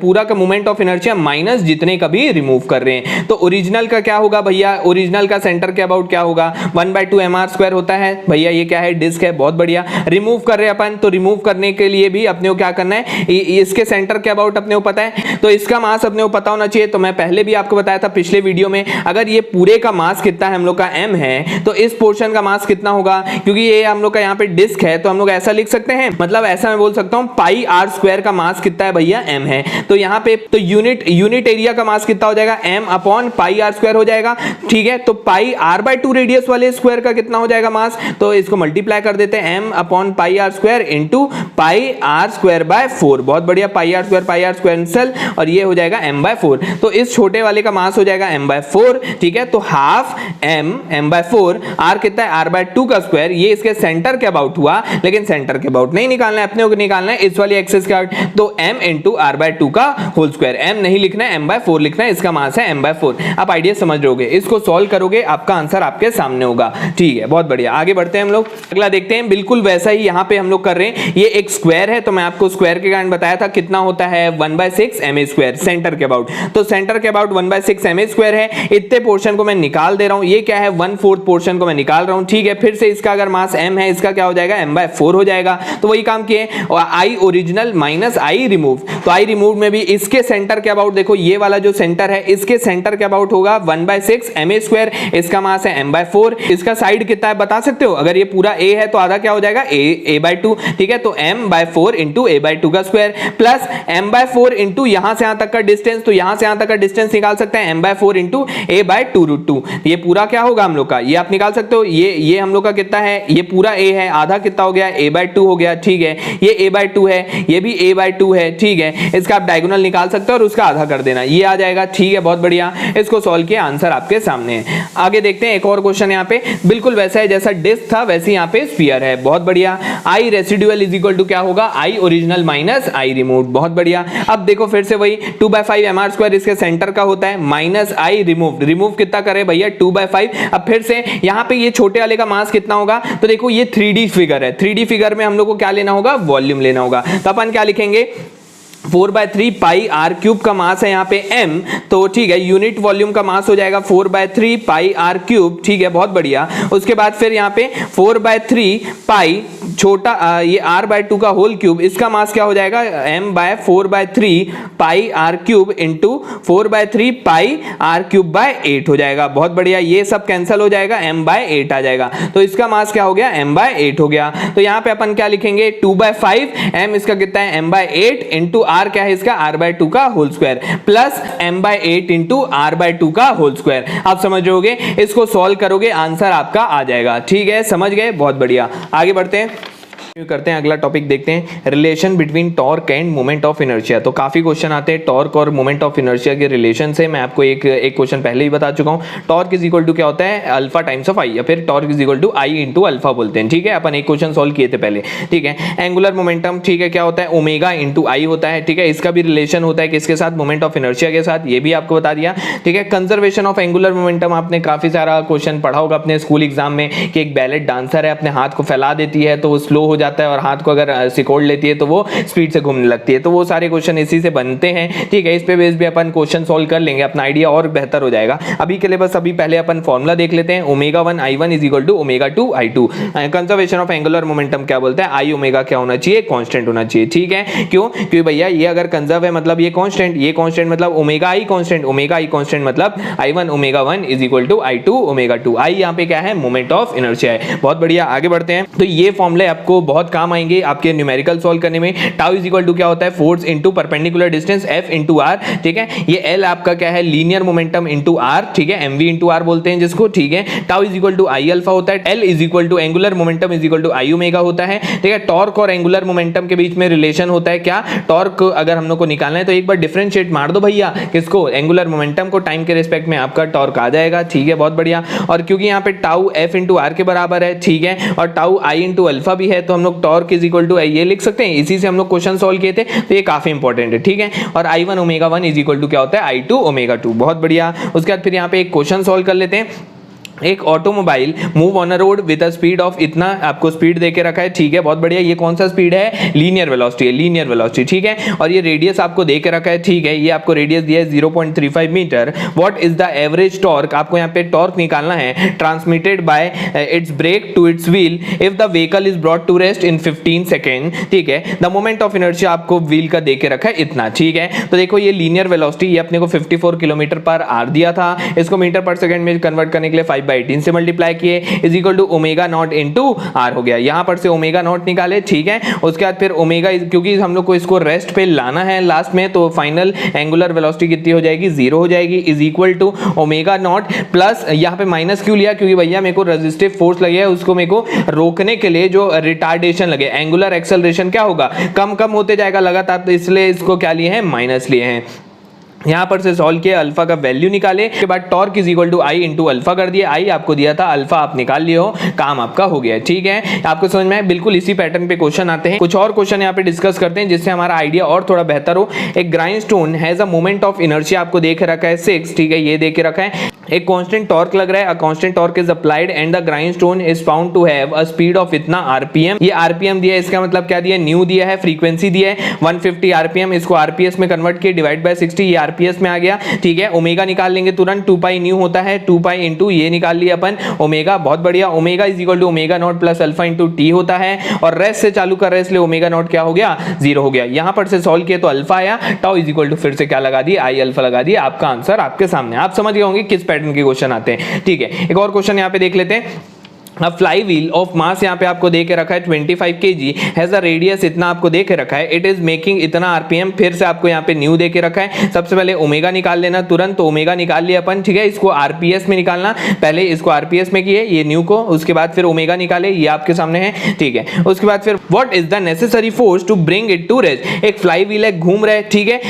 पूरा का मोमेंट ऑफ इनर्शिया माइनस जितने का भी रिमूव कर रहे हैं। तो ओरिजिनल का क्या होगा भैया? ओरिजिनल का सेंटर के अबाउट क्या होगा? 1/2 mr² होता है भैया। ये क्या है? डिस्क है। बहुत बढ़िया। रिमूव कर रहे हैं अपन, तो रिमूव करने के लिए भी अपने को क्या करना है? इसके सेंटर के अबाउट अपने को पता है, तो इसका मास अपने को पता होना चाहिए। तो मैं पहले भी आपको बताया था पिछले वीडियो में, अगर ये पूरे का मास कितना है हम लोग का m है, तो इस पोर्शन का मास कितना होगा? क्योंकि ये हम लोग का यहाँ पे डिस्क है, तो हम लोग ऐसा लिख सकते हैं, मतलब ऐसा मैं बोल सकता हूँ πr² का मास कितना है भैया? m है। तो यहाँ पे तो यूनिट एरिया का मास कितना हो जाएगा? m/πr² हो जाएगा। ठीक है, तो πr/2 रेडियस रेडियस वाले स्क्वायर का कितना हो जाएगा मास, तो इसको मल्टीप्लाई कर देते हैं m upon pi r square into pi r square by 4। बहुत बढ़िया, पाई आर स्क्वायर कैंसिल और ये हो जाएगा m बाय 4। तो इस छोटे वाले का मास हो जाएगा m बाय 4, ठीक है। तो हाफ m बाय 4, r कितना है r बाय 2 का स्क्वायर, ये इसके सेंटर के अबाउट हुआ, लेकिन सेंटर के अबाउट नहीं निकालना है, अपने को निकालना है इस वाली एक्सिस का, तो m इंटू r बाय 2 का होल स्क्वायर, m नहीं लिखना है m बाय 4 लिखना है, इसका मास है m बाय 4। आप आइडिया समझ लोगे, इसको सॉल्व करोगे आपका आंसर आपके सामने होगा, ठीक है। बहुत बढ़िया, आगे बढ़ते हैं हम लोग, अगला देखते हैं। बिल्कुल वैसा ही यहाँ पे हम लोग कर रहे हैं, ये एक स्क्वायर है, तो मैं आपको स्क्वायर के कारण बताया था कितना होता है 1/6 ma स्क्वायर, सेंटर के अबाउट, तो सेंटर के अबाउट 1/6 ma स्क्वायर है। इतने पोर्शन को मैं निकाल दे रहा हूँ, ये क्या है 1/4 पोर्शन को मैं निकाल रहा हूँ, ठीक है। फिर से इसका अगर मास m है, इसका क्या हो जाएगा m बाय 4 हो जाएगा, तो वही काम किए, और i original minus i remove, तो i रिमूव में भी इसके सेंटर के अबाउट देखो, ये वाला जो सेंटर है इसके सेंटर के अबाउट होगा 1/6 ma स्क्वायर, इसका मास है m बाय 4। इसका साइड कितना है बता सकते हो, अगर ये पूरा a है तो आधा क्या हो जाएगा a बाय 2, ठीक है। तो m by 4 into a by 2 का square plus m by 4 into यहां से यहां तक का डिस्टेंस, तो यहां से यहां तक का डिस्टेंस निकाल सकते हैं m by 4 into a by 2√2, ये पूरा क्या होगा हम लोग का, ये आप निकाल सकते हो, ये हम लोग का कितना है, ये पूरा a है, आधा कितना हो गया a बाय 2 हो गया, ठीक है। ये a बाय 2 है, ये भी a बाय 2 है, ठीक है। इसका आप डायगोनल निकाल सकते हो और उसका आधा कर देना, ये आ जाएगा, ठीक है। बहुत बढ़िया, इसको सॉल्व किया, आंसर आपके सामने है। आगे देखते हैं एक और क्वेश्चन, यहाँ पे बिल्कुल वैसा है जैसा डिस्क था वैसे यहाँ पे स्फीयर है। बहुत बढ़िया, आई रेसिडुअल इज इक्वल टू क्या होगा, आई ओरिजिनल माइनस आई रिमूव। बहुत बढ़िया, अब देखो फिर से वही 2/5 mr स्क्वायर इसके सेंटर का होता है, माइनस आई रिमूव, रिमूव कितना करे भैया 2/5। अब फिर से यहाँ पे ये छोटे वाले का मास कितना होगा, तो देखो ये 3D फिगर है, 3D फिगर में हम लोग को क्या लेना होगा, वॉल्यूम लेना होगा, तो अपन क्या लिखेंगे 4/3 पाई आर क्यूब का मास है यहाँ पे m, तो ठीक है, यूनिट वॉल्यूम का मास हो जाएगा 4/3 पाई आर क्यूब, ठीक है। बहुत बढ़िया, उसके बाद फिर यहाँ पे 4/3 पाई छोटा ये r/2 का होल क्यूब, इसका मास क्या हो जाएगा m by 4/3 pi r cube into 4/3 pi r cube by 8 हो जाएगा। बहुत बढ़िया, ये सब कैंसिल हो जाएगा, m बाय 8 आ जाएगा, तो इसका मास क्या हो गया m बाय 8 हो गया। तो यहाँ पे अपन क्या लिखेंगे 2/5, m इसका कितना है m बाय 8 इंटू r क्या है इसका r/2 का whole square plus m by 8 into r/2 का होल स्क्वायर। आप समझ रहोगे, इसको सॉल्व करोगे आंसर आपका आ जाएगा, ठीक है, समझ गए। बहुत बढ़िया, आगे बढ़ते हैं, करते हैं अगला टॉपिक देखते हैं, relation between torque end moment of inertia. तो काफी क्वेश्चन आते हैं टॉर्क और मोमेंट ऑफ इनर्शिया के रिलेशन से। मैं आपको एक क्वेश्चन पहले ही बता चुका हूं, टॉर्क इज इक्वल टू क्या होता है अल्फा टाइम्स ऑफ आई, या फिर torque is equal to I into alpha बोलते हैं, ठीक है। अपन एक क्वेश्चन सॉल्व किए थे पहले, ठीक है। एंगुलर मोमेंटम, ठीक है, क्या होता है ओमेगा इंटू आई होता है, ठीक है। इसका भी रिलेशन होता है किसके साथ, मोमेंट ऑफ इनर्शिया के साथ, ये भी आपको बता दिया, ठीक है। कंजर्वेशन ऑफ एंगुलर मोमेंटम, आपने काफी सारा क्वेश्चन पढ़ा होगा अपने स्कूल एग्जाम में कि एक बैलेट डांसर है, अपने हाथ को फैला देती है तो वो स्लो हो जाता है, और हाथ को अगर सिकोड़ लेती है तो वो स्पीड से घूमने लगती है, तो वो सारे क्वेश्चन इसी से बनते हैं, ठीक है। इस पे बेस भी अपन क्वेश्चन सॉल्व कर लेंगे, अपना आइडिया और बेहतर हो जाएगा। अभी के लिए बस अभी पहले अपन फॉर्मूला देख लेते हैं, omega 1 I1 is equal to omega 2 I2। Conservation of angular momentum क्या बोलता है, आई ओमेगा क्या होना चाहिए, कांस्टेंट होना चाहिए, ठीक है। क्यों, क्योंकि भैया ये अगर कंजर्व है मतलब ये कांस्टेंट, ये कांस्टेंट मतलब omega I constant, omega I constant मतलब I1 omega 1 is equal to I2 omega 2। I यहाँ पे क्या है, मोमेंट ऑफ इनर्शिया है। बहुत बढ़िया, आगे बढ़ते हैं। तो ये फॉर्मूले आपको बहुत काम आएंगे आपके न्यूमेरिकल सॉल्व करने में। टाउ इज इक्वल टू क्या होता है, force into perpendicular distance F into R, ठीक है। ये L आपका क्या है, लीनियर मोमेंटम इनटू R, ठीक है, mv इनटू R बोलते हैं जिसको, ठीक है। Tau is equal to I alpha होता है, L is equal to angular momentum is equal to I omega होता है, ठीक है। टॉर्क और एंगुलर मोमेंटम के बीच में रिलेशन होता है क्या, टॉर्क अगर हम लोग को निकालना है तो एक बार डिफरेंशिएट मार दो भैया किसको, एंगुलर मोमेंटम को, टाइम के रिस्पेक्ट में आपका टॉर्क आ जाएगा, ठीक है। बहुत बढ़िया, और क्योंकि यहाँ पे टाउ F इनटू R के बराबर है, ठीक है, और टाउ I इनटू अल्फा भी है, तो हम लोग टॉर्क इज इक्वल टू ये लिख सकते हैं, इसी से हम लोग क्वेश्चन सॉल्व किए थे, तो ये काफी इंपॉर्टेंट है, ठीक है। और I1 omega 1 is equal to क्या होता है, I2 ओमेगा 2। बहुत बढ़िया, उसके बाद फिर यहाँ पे एक क्वेश्चन सॉल्व कर लेते हैं। एक automobile move on a road with a speed of इतना, आपको स्पीड देके रखा है, ठीक है। बहुत बढ़िया, ये कौन सा स्पीड है, लीनियर वेलोसिटी है, लीनियर वेलोसिटी, ठीक है। और ये रेडियस आपको देके रखा है, ठीक है, ये आपको रेडियस दिया है 0.35 metre. What is the average torque, आपको यहाँ पे टॉर्क निकालना है, transmitted by its brake to its wheel if the vehicle is brought to rest in 15 second, ठीक है। द मोमेंट ऑफ इनर्शिया आपको व्हील का देके रखा है इतना, ठीक है। तो देखो ये लीनियर वेलोसिटी, ये अपने को 54 किलोमीटर पर आवर दिया था, इसको मीटर पर सेकंड में कन्वर्ट करने के लिए 5 5/18 से मल्टीप्लाई किए is equal to omega naught into R हो गया। यहाँ पर से ओमेगा नॉट निकाले, ठीक है। उसके बाद फिर ओमेगा, क्योंकि हम लोग को इसको रेस्ट पे लाना है लास्ट में, तो फाइनल एंगुलर वेलोसिटी कितनी हो जाएगी, 0 हो जाएगी, is equal to omega naught plus, यहाँ पे माइनस क्यों लिया, क्योंकि भैया मेरे को रेजिस्टिव फोर्स लगे है, उसको मेरे को रोकने के लिए जो रिटार्डेशन लगे, एंगुलर एक्सेलरेशन क्या होगा, कम कम होते जाएगा लगातार, तो इसलिए इसको क्या लिए हैं, माइनस लिए हैं। यहाँ पर से सॉल्व किया, अल्फा का वैल्यू निकाले, के बाद torque is equal to I into alpha कर दिया, आई आपको दिया था, अल्फा आप निकाल लिए हो, काम आपका हो गया, ठीक है। आपको समझ में आए, बिल्कुल इसी पैटर्न पे क्वेश्चन आते हैं। कुछ और क्वेश्चन यहाँ पे डिस्कस करते हैं जिससे हमारा आइडिया और थोड़ा बेहतर हो। एक grindstone has a moment of inertia आपको देख रखा है 6, ठीक है, ये देख रखा है। एक कांस्टेंट टॉर्क लग रहा है, a constant torque is applied and the grindstone is found to have a speed of इतना आरपीएम। ये आरपीएम दिया है, इसका मतलब क्या दिया है, न्यू दिया है, फ्रीक्वेंसी दिया है 150 आरपीएम, इसको आरपीएस में कन्वर्ट किया, डिवाइड बाय 60, ये आरपीएस में आ गया, ठीक है। ओमेगा निकाल लेंगे तुरंत, 2 पाई न्यू होता है, 2 पाई इंटू ये निकाल लिया अपन ओमेगा, बहुत बढ़िया। Omega is equal to omega naught plus alpha into T होता है, और रेस्ट से चालू कर रहे हैं इसलिए ओमेगा नॉट क्या हो गया, 0 हो गया। यहां पर से सॉल्व किया तो अल्फा आया, टाउ इज इक्वल टू फिर से क्या लगा दिया, आई अल्फा लगा दिया, आपका आंसर आपके सामने। आप समझ गए होंगे किस पैटर्न के क्वेश्चन आते हैं, ठीक है। एक और क्वेश्चन यहाँ पे देख लेते हैं। अब फ्लाई व्हील ऑफ मास यहाँ पे आपको दे के रखा है 25 kg, हैज अ रेडियस इतना आपको दे के रखा है, इट इज मेकिंग इतना आरपीएम, फिर से आपको यहाँ पे न्यू दे के रखा है। सबसे पहले ओमेगा निकाल लेना तुरंत, तो ओमेगा निकाल लिया अपन, ठीक है। इसको आरपीएस में निकालना, पहले इसको आरपीएस में किए ये न्यू को, उसके बाद फिर ओमेगा निकाले, ये आपके सामने है, ठीक है। उसके बाद फिर what is the necessary force to bring it to rest. एक फ्लाई व्हील है, घूम रहा है, ठीक है,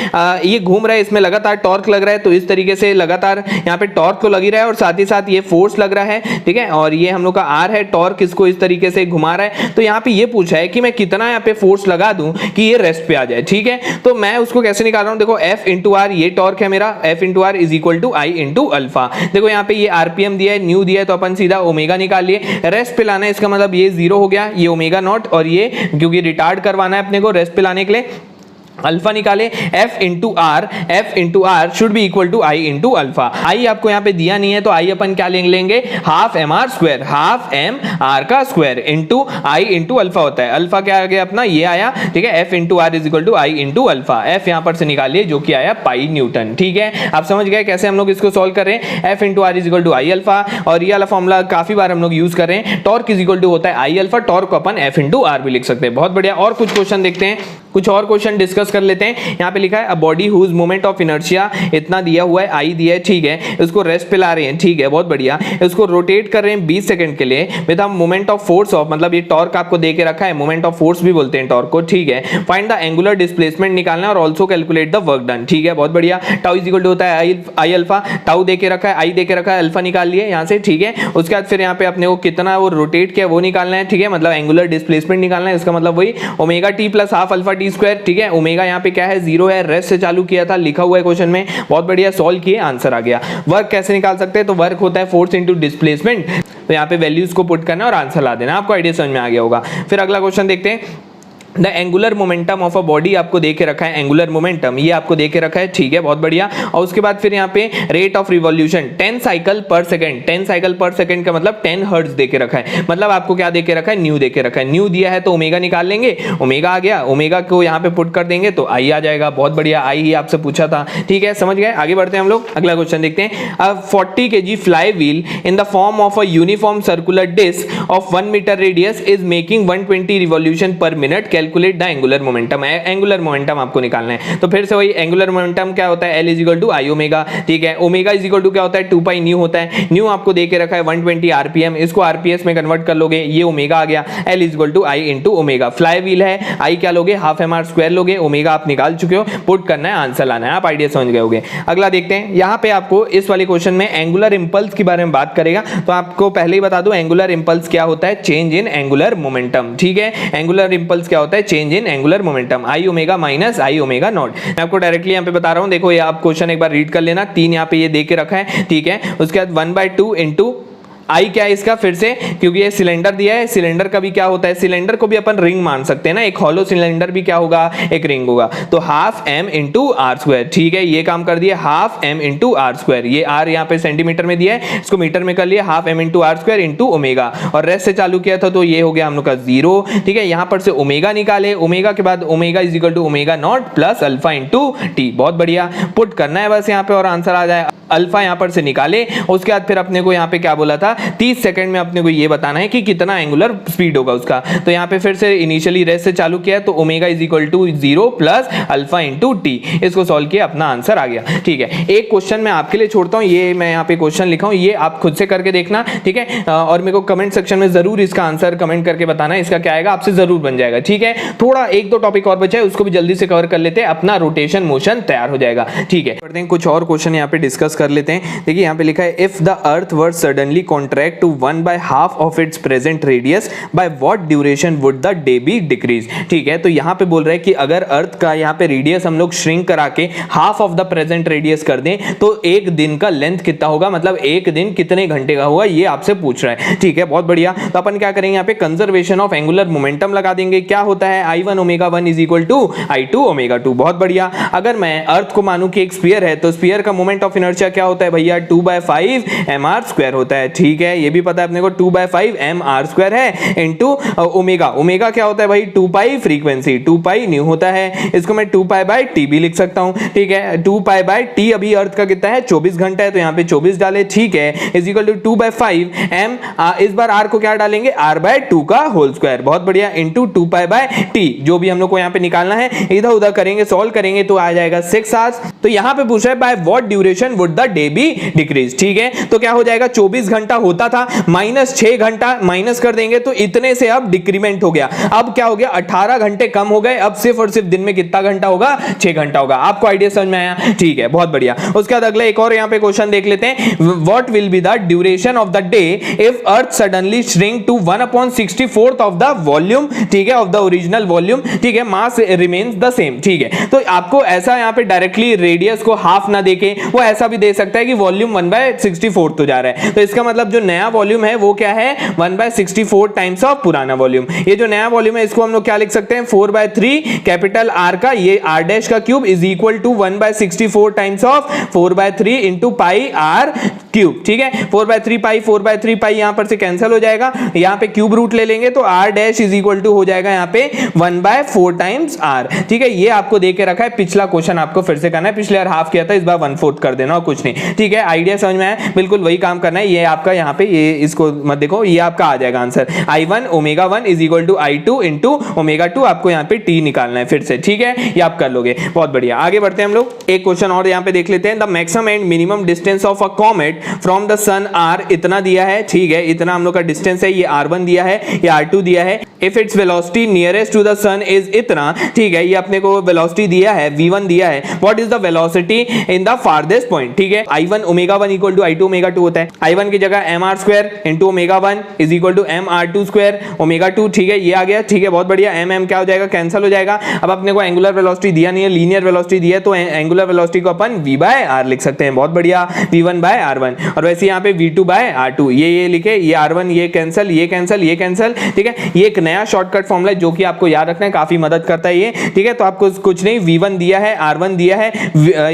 ये घूम रहा है, इसमें लगातार टॉर्क लग रहा है, तो इस तरीके से लगातार यहाँ पे टॉर्क तो लगी रहा है और साथ ही साथ ये फोर्स लग रहा है, ठीक है। और ये हम लोग का आर है, टॉर्क को इस तरीके से घुमा रहा है, तो यहाँ पे ये पूछा है कि मैं कितना यहाँ पे फोर्स लगा दूं कि ये रेस्ट पे आ जाए, ठीक है। तो मैं उसको कैसे निकाल रहा हूं, देखो F इंटू आर, ये टॉर्क है मेरा, F into R is equal to I into alpha. देखो यहाँ पे ये आरपीएम दिया है, न्यू दिया है, तो अपन सीधा ओमेगा निकाल लिए, रेस्ट पे लाना है, इसका मतलब ये 0 हो गया, ये ओमेगा नॉट, और ये क्योंकि रिटार्ड करवाना है अपने को रेस्ट पे लाने के लिए, अल्फा निकाले, F into are should be equal to I into alpha. I आपको यहाँ पे दिया नहीं है, तो आई अपन क्या लेंगे, half M R square, half M R का square into I into alpha होता है। अल्फा क्या आ गया अपना, ये आया, ठीक है। F into R is equal to I into alpha, F यहाँ पर से निकालिए जो कि आया पाई न्यूटन, ठीक है। आप समझ गए कैसे हम लोग इसको सॉल्व कर रहे हैं। F into R is equal to I alpha, और ये वाला फॉर्मूला काफी बार हम लोग यूज कर रहे हैं। टॉर्क इज इक्वल टू होता है आई अल्फा, टॉर्क को अपन F इंटू आर भी लिख सकते हैं, बहुत बढ़िया। और कुछ क्वेश्चन देखते हैं, कुछ और क्वेश्चन डिस्कस कर लेते हैं। यहाँ पे लिखा है a body whose moment of inertia इतना दिया हुआ है, आई दिया है, ठीक है, उसको रेस्ट पे ला रहे हैं, ठीक है, बहुत बढ़िया। इसको रोटेट कर रहे हैं 20 सेकंड के लिए with a moment of force of, मतलब ये टॉर्क आपको दे के रखा है, मोमेंट ऑफ फोर्स भी बोलते हैं टॉर्क को, ठीक है। फाइंड द एंगुलर डिस्प्लेसमेंट निकालना और also calculate the work done, ठीक है, बहुत बढ़िया। टाउ इज इक्वल टू होता है आई अल्फा, टाउ दे के रखा है, आई दे के रखा है, अल्फा निकाल लिए यहाँ से, ठीक है। उसके बाद फिर यहाँ पे अपने को कितना वो रोटेट किया वो निकालना है, ठीक है, मतलब एंगुलर डिस्प्लेसमेंट निकालना है, इसका मतलब वही omega T plus half alpha T square, ठीक है। ओमेगा यहाँ पे क्या है, 0 है, रेस्ट से चालू किया था, लिखा हुआ है क्वेश्चन में, बहुत बढ़िया, सॉल्व किए, आंसर आ गया। वर्क कैसे निकाल सकते हैं, तो वर्क होता है फोर्स इनटू डिस्प्लेसमेंट, तो यहाँ पे वैल्यूज को पुट करना और आंसर ला देना, आपको आइडिया समझ में आ गया होगा। फिर अगला क्वेश्चन देखते हैं। The angular momentum of a body आपको देके रखा है, एंगुलर मोमेंटम ये आपको देके रखा है, ठीक है, बहुत बढ़िया। और उसके बाद फिर यहाँ पे रेट ऑफ रिवॉल्यूशन 10 साइकिल पर सेकंड, 10 साइकिल पर सेकंड का मतलब 10 हर्ट्ज देके रखा है, मतलब आपको क्या देके रखा है, न्यू देके रखा है। न्यू दिया है तो ओमेगा निकाल लेंगे, ओमेगा आ गया, ओमेगा को यहाँ पे पुट कर देंगे तो आई आ जाएगा, बहुत बढ़िया, आई ही आपसे पूछा था, ठीक है, समझ गए। आगे बढ़ते हैं हम लोग, अगला क्वेश्चन देखते हैं। A 40 kg flywheel in the form of a uniform circular disc of 1 metre radius is making 120 revolution per minute, calculate the angular momentum. Angular momentum आपको निकालना है, तो फिर से वही एंगुलर मोमेंटम क्या होता है, L is equal to I omega, ठीक है। ओमेगा इज इक्वल टू क्या होता है, 2 पाई न्यू होता है, न्यू आपको दे के रखा है 120 आरपीएम, इसको आरपीएस में कन्वर्ट कर लोगे, ये ओमेगा आ गया, L is equal to I into omega. Flywheel है, आई क्या लोगे, हाफ एम आर स्क्वायर लोगे, ओमेगा आप निकाल चुके हो, पुट करना है, आंसर लाना है, आप आइडिया समझ गए होगे। अगला देखते हैं, यहाँ पे आपको इस वाले क्वेश्चन में एंगुलर इंपल्स के बारे में बात करेगा, तो आपको पहले ही बता दूं एंगुलर इंपल्स क्या होता है, चेंज इन एंगुलर मोमेंटम, ठीक है। एंगुलर इंपल्स क्या होता है, change in angular momentum, I omega minus I omega naught. मैं आपको डायरेक्टली यहाँ पे बता रहा हूँ, देखो ये आप क्वेश्चन एक बार रीड कर लेना, 3 यहाँ पे ये दे के रखा है, ठीक है। उसके बाद 1/2 इंटू आई क्या है इसका, फिर से क्योंकि ये सिलेंडर दिया है, सिलेंडर का भी क्या होता है, सिलेंडर को भी अपन रिंग मान सकते हैं ना, एक हॉलो सिलेंडर भी क्या होगा, एक रिंग होगा, तो half M into R square, ठीक है, ये काम कर दिया, half M into R square, ये आर यहाँ पे सेंटीमीटर में दिया है, इसको मीटर में कर लिया, half M into R square into omega, और रेस्ट से चालू किया था तो ये हो गया हम लोग का 0, ठीक है। यहाँ पर से ओमेगा निकाले, ओमेगा के बाद omega is equal to omega naught plus alpha into T, बहुत बढ़िया, पुट करना है बस यहाँ पे और आंसर आ जाए। अल्फा यहाँ पर से निकाले, उसके बाद फिर अपने को यहाँ पे क्या बोला था 30 सेकंड में अपने को ये बताना है कि कितना एंगुलर स्पीड होगा उसका। तो यहाँ पे फिर से इनिशियली रेस से चालू किया तो omega is equal to 0 plus alpha into T, इसको सॉल्व किया, अपना आंसर आ गया। ठीक है, एक क्वेश्चन मैं आपके लिए छोड़ता हूँ, ये मैं यहाँ पे क्वेश्चन लिखा हूँ, ये आप खुद से करके देखना। ठीक है, और मेरे को कमेंट सेक्शन में जरूर इसका आंसर कमेंट करके बताना, इसका क्या आएगा, आपसे जरूर बन जाएगा। ठीक है, थोड़ा एक दो टॉपिक और बचा है, उसको भी जल्दी से कवर कर लेते हैं, अपना रोटेशन मोशन तैयार हो जाएगा। ठीक है, पढ़ते हैं कुछ और क्वेश्चन यहाँ पे डिस्कस कर लेते हैं। देखिए यहाँ पे लिखा है if the earth were suddenly contract to 1/2 of its present radius by what duration would the day be decrease. ठीक है, तो यहाँ पे बोल रहा है कि अगर अर्थ का यहाँ पे रेडियस हम लोग श्रिंक करा के half of the present radius कर दें तो एक दिन का लेंथ कितना होगा, मतलब एक दिन कितने घंटे का होगा, ये आपसे पूछ रहा है। ठीक है, बहुत बढ़िया। तो अपन क्या करेंगे, यहाँ पे कंजर्वेशन ऑफ एंगुलर मोमेंटम लगा देंगे। क्या होता है I1 omega 1 is equal to I2 omega 2। बहुत बढ़िया। अगर मैं अर्थ को मानूं कि एक स्फीयर है तो स्फीयर का मोमेंट ऑफ इनर्शिया क्या होता है भैया, 2/5 mr² होता है। ठीक है, ये भी पता है अपने को 2/5 mr² है इनटू ओमेगा। ओमेगा क्या होता है भाई, 2π फ्रीक्वेंसी, 2π न्यू होता है, इसको मैं 2π/t भी लिख सकता हूं। ठीक है, 2π/t अभी अर्थ का कितना है 24 घंटा है, तो यहाँ पे 24 डाले। ठीक है, इज इक्वल टू 2/5 m, इस बार r को क्या डालेंगे, r/2 का होल स्क्वायर। बहुत बढ़िया, इनटू 2π/t, जो भी हम लोग को यहाँ पे निकालना है, इधर उधर करेंगे, सॉल्व करेंगे तो आ जाएगा 6 आवर्स। तो यहाँ पे पूछ रहा है bye what duration would the day be decrease. ठीक है, तो क्या हो जाएगा, 24 घंटा होता था, -6 घंटा माइनस कर देंगे तो इतने से अब डिक्रीमेंट हो गया। अब क्या हो गया, 18 घंटे कम हो गए। अब सिर्फ और सिर्फ दिन में कितना घंटा होगा, 6 घंटा होगा। आपको आइडिया समझ में आया? ठीक है, बहुत बढ़िया। उसके बाद अगला एक और यहाँ पे क्वेश्चन देख लेते हैं, what will be the duration of the day if earth suddenly shrink to 1/64 of the volume, ठीक है, ऑफ द ओरिजिनल वॉल्यूम। ठीक है, मास रिमेन्स द सेम। ठीक है, तो आपको ऐसा यहाँ पे डायरेक्टली रेडियस को हाफ ना देके वो ऐसा भी दे सकता है कि वॉल्यूम 1/64 तो जा रहा है, तो इसका मतलब जो नया वॉल्यूम है वो क्या है, 1/64 टाइम्स ऑफ पुराना वॉल्यूम। ये जो नया वॉल्यूम है इसको हम लोग क्या लिख सकते हैं, 4/3 कैपिटल R का ये R डैश का cube is equal to 1/64 times of 4/3 into pi R cube. ठीक है, 4/3 पाई 4/3 पाई यहां पर से कैंसिल हो जाएगा, यहां पे क्यूब रूट ले लेंगे तो R dash is equal to हो जाएगा यहाँ पे 1/4 टाइम्स R। ठीक है, ये आपको दे के रखा है, पिछला क्वेश्चन आपको फिर से करना है, पिछले बार हाफ किया था, इस बार 1/4 कर देना और कुछ नहीं। ठीक है, आइडिया समझ में आया, बिल्कुल वही काम करना है। ये आपका यहाँ पे ये इसको मत देखो, ये आपका आ जाएगा answer I1 omega 1 is equal to I2 into omega 2, आपको यहाँ पे T निकालना है फिर से। ठीक है, ये आप कर लोगे, बहुत बढ़िया। आगे बढ़ते हैं हम लोग, एक क्वेश्चन और यहाँ पे देख लेते हैं। The maximum and minimum distance of a comet from the sun R, इतना दिया है। ठीक है, इतना हम लोग का डिस्टेंस है, ये R1 दिया है, ये R2 दिया है। If its velocity nearest to the sun is इतना, ठीक है, ये अपने को वेलोसिटी दिया है, v1 दिया है। What is the velocity in the farthest point. ठीक है, I1 omega 1 equal to I2 omega 2 होता है। I1 की जगह mr² into omega 1 is equal to mr2² omega 2। ठीक है, ये आ गया। ठीक है, बहुत बढ़िया, m क्या हो जाएगा, कैंसिल हो जाएगा। अब अपने को एंगुलर वेलोसिटी दिया नहीं है, लीनियर वेलोसिटी दिया है, तो एंगुलर वेलोसिटी को अपन v/r लिख सकते हैं। बहुत बढ़िया, v1/r1, और वैसे यहाँ पे v2/r2, ये लिखे, ये r1 ये कैंसिल, ये कैंसिल, ये कैंसिल। ठीक है, ये एक नया शॉर्टकट फॉर्मूला है जो कि आपको याद रखना है, काफी मदद करता है ये। ठीक है, तो आपको कुछ नहीं, v1 दिया है, r1 दिया है,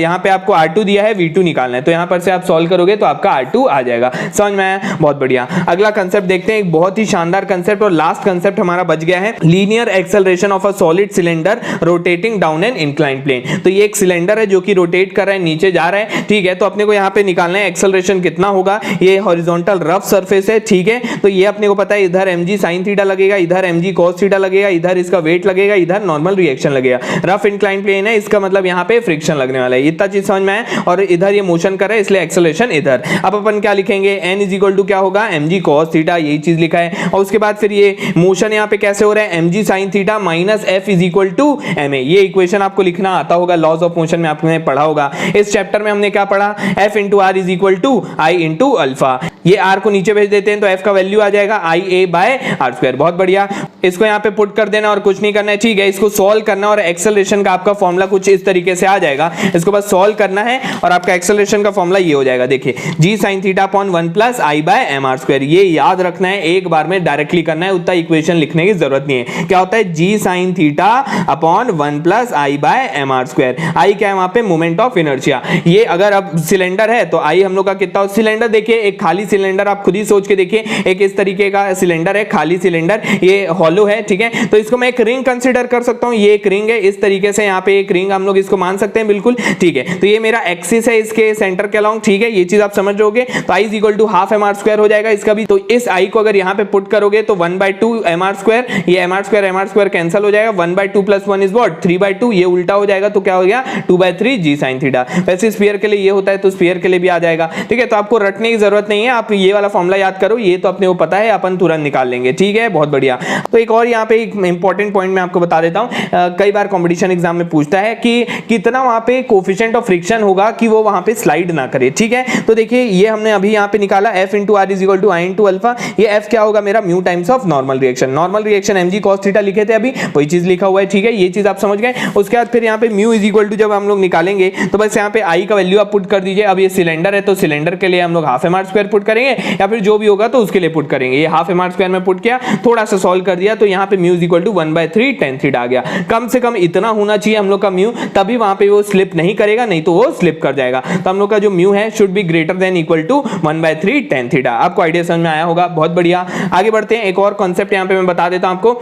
यहाँ पे आपको r2 दिया है, v2 निकालना है, तो यहाँ पर से आप सॉल्व करोगे तो आपका r2 आ जाएगा। समझ में आया? बहुत बढ़िया। अगला कंसेप्ट देखते हैं, एक बहुत ही शानदार कंसेप्ट और लास्ट कंसेप्ट हमारा बच गया है, linear acceleration of a solid cylinder rotating down an inclined plane. तो ये एक सिलेंडर है जो कि रोटेट कर रहा है, नीचे जा रहा है। ठीक है, तो अपने को यहाँ पे निकालना है एक्सेलरेशन कितना होगा। ये हॉरिजॉन्टल रफ सरफेस है। ठीक है, तो ये अपने को पता है, इधर mg sin थीटा लगेगा, इधर mg cos थीटा लगेगा, इधर इसका वेट लगेगा, इधर नॉर्मल रिएक्शन लगेगा। रफ इंक्लाइंड प्लेन है, इसका मतलब यहाँ पे फ्रिक्शन लगने वाला है, इतना चीज समझ में आया। और इधर ये मोशन कर रहा है, इसलिए एक्सेलरेशन इधर। अब अपन क्या लिखेंगे, n इज इक्वल टू क्या होगा, mg cos थीटा, यही चीज लिखा है। और उसके बाद फिर ये मोशन यहाँ पे कैसे हो रहा है, mg sin theta minus f is equal to ma। ये इक्वेशन आपको लिखना आता होगा, लॉज ऑफ मोशन में आपने पढ़ा होगा। इस चैप्टर में हमने क्या पढ़ा, f into R is equal to I into alpha. ये r को नीचे भेज देते हैं तो f का वैल्यू आ जाएगा IA/r²। बहुत बढ़िया, इसको यहाँ पे पुट कर देना और कुछ नहीं करना है। ठीक है, इसको सॉल्व करना और एक्सेलरेशन का आपका फॉर्मूला कुछ इस तरीके से आ जाएगा। इसको बस सॉल्व करना है और आपका एक्सेलरेशन का फॉर्मूला ये हो जाएगा। देखिए, g sin theta upon 1 plus I/mr²। ये याद रखना है, एक बार में डायरेक्टली करना है, उतना इक्वेशन लिखने की जरूरत नहीं है। क्या होता है, g sin theta upon 1 plus I/mr²। I क्या है वहां पे, मोमेंट ऑफ इनर्शिया। ये अगर अब सिलेंडर है तो I हम लोग का कितना, सिलेंडर देखिए, एक खाली सिलेंडर आप खुद ही सोच के देखिए, एक इस तरीके का सिलेंडर है, खाली सिलेंडर, ये हॉलो है, ठीक है। तो इसको मैं एक रिंग कंसीडर कर सकता हूं, ये एक रिंग है, इस तरीके से यहाँ पे एक रिंग हम लोग इसको मान सकते हैं, बिल्कुल ठीक है। तो ये मेरा एक्सिस है इसके सेंटर के अलोंग, ठीक है, ये चीज आप समझ लोगे। तो I is equal to half M R square हो जाएगा इसका भी। तो इस आई को अगर यहाँ पे पुट करोगे तो 1/2 एम आर स्क्वायर, ये एम आर स्क्वायर कैंसिल हो जाएगा, 1/2 + 1 इज व्हाट 3/2, ये उल्टा हो जाएगा तो क्या हो गया 2/3 g sin थीटा। वैसे स्फीयर के लिए ये होता है तो स्फीयर के लिए भी आ जाएगा, ठीक है। तो आपको रटने की जरूरत नहीं है, आप ये वाला फॉर्मूला याद करो, ये तो अपने को पता है, अपन तुरंत निकाल लेंगे, ठीक है, बहुत बढ़िया। तो एक और यहाँ पे एक इंपॉर्टेंट पॉइंट मैं आपको बता देता हूँ, कई बार कंपटीशन एग्जाम में पूछता है कि कितना वहां पे कोफिशिएंट ऑफ फ्रिक्शन होगा कि वो वहां पे स्लाइड ना करे, ठीक है। तो देखिए ये हमने अभी यहाँ पे निकाला F × R = I × अल्फा, ये F क्या होगा मेरा mu times of normal reaction mg cos theta लिखे थे अभी, वही चीज लिखा हुआ है, ठीक है, ये चीज आप समझ गए। उसके बाद फिर यहाँ पे म्यू = जब हम लोग निकालेंगे तो बस यहाँ पे I का वैल्यू आप पुट कर दीजिए। अब ये सिलेंडर है तो सिलेंडर के लिए हम लोग half M R square put करेंगे, या फिर जो भी होगा तो उसके लिए पुट करेंगे। ये हाफ एम आर स्क्वायर में पुट किया, थोड़ा सा सॉल्व कर दिया, तो यहाँ पे म्यू = 1/3 tan थीटा आ गया। कम से कम इतना होना चाहिए हम लोग का म्यू, तभी वहां पे वो स्लिप नहीं करेगा, नहीं तो वो स्लिप कर जाएगा। तो हम लोग का जो म्यू है should be greater than equal to 1/3 tan theta. आपको आइडिया समझ में आया होगा, बहुत बढ़िया। आगे बढ़ते हैं, एक और कॉन्सेप्ट यहाँ पे मैं बता देता हूं आपको,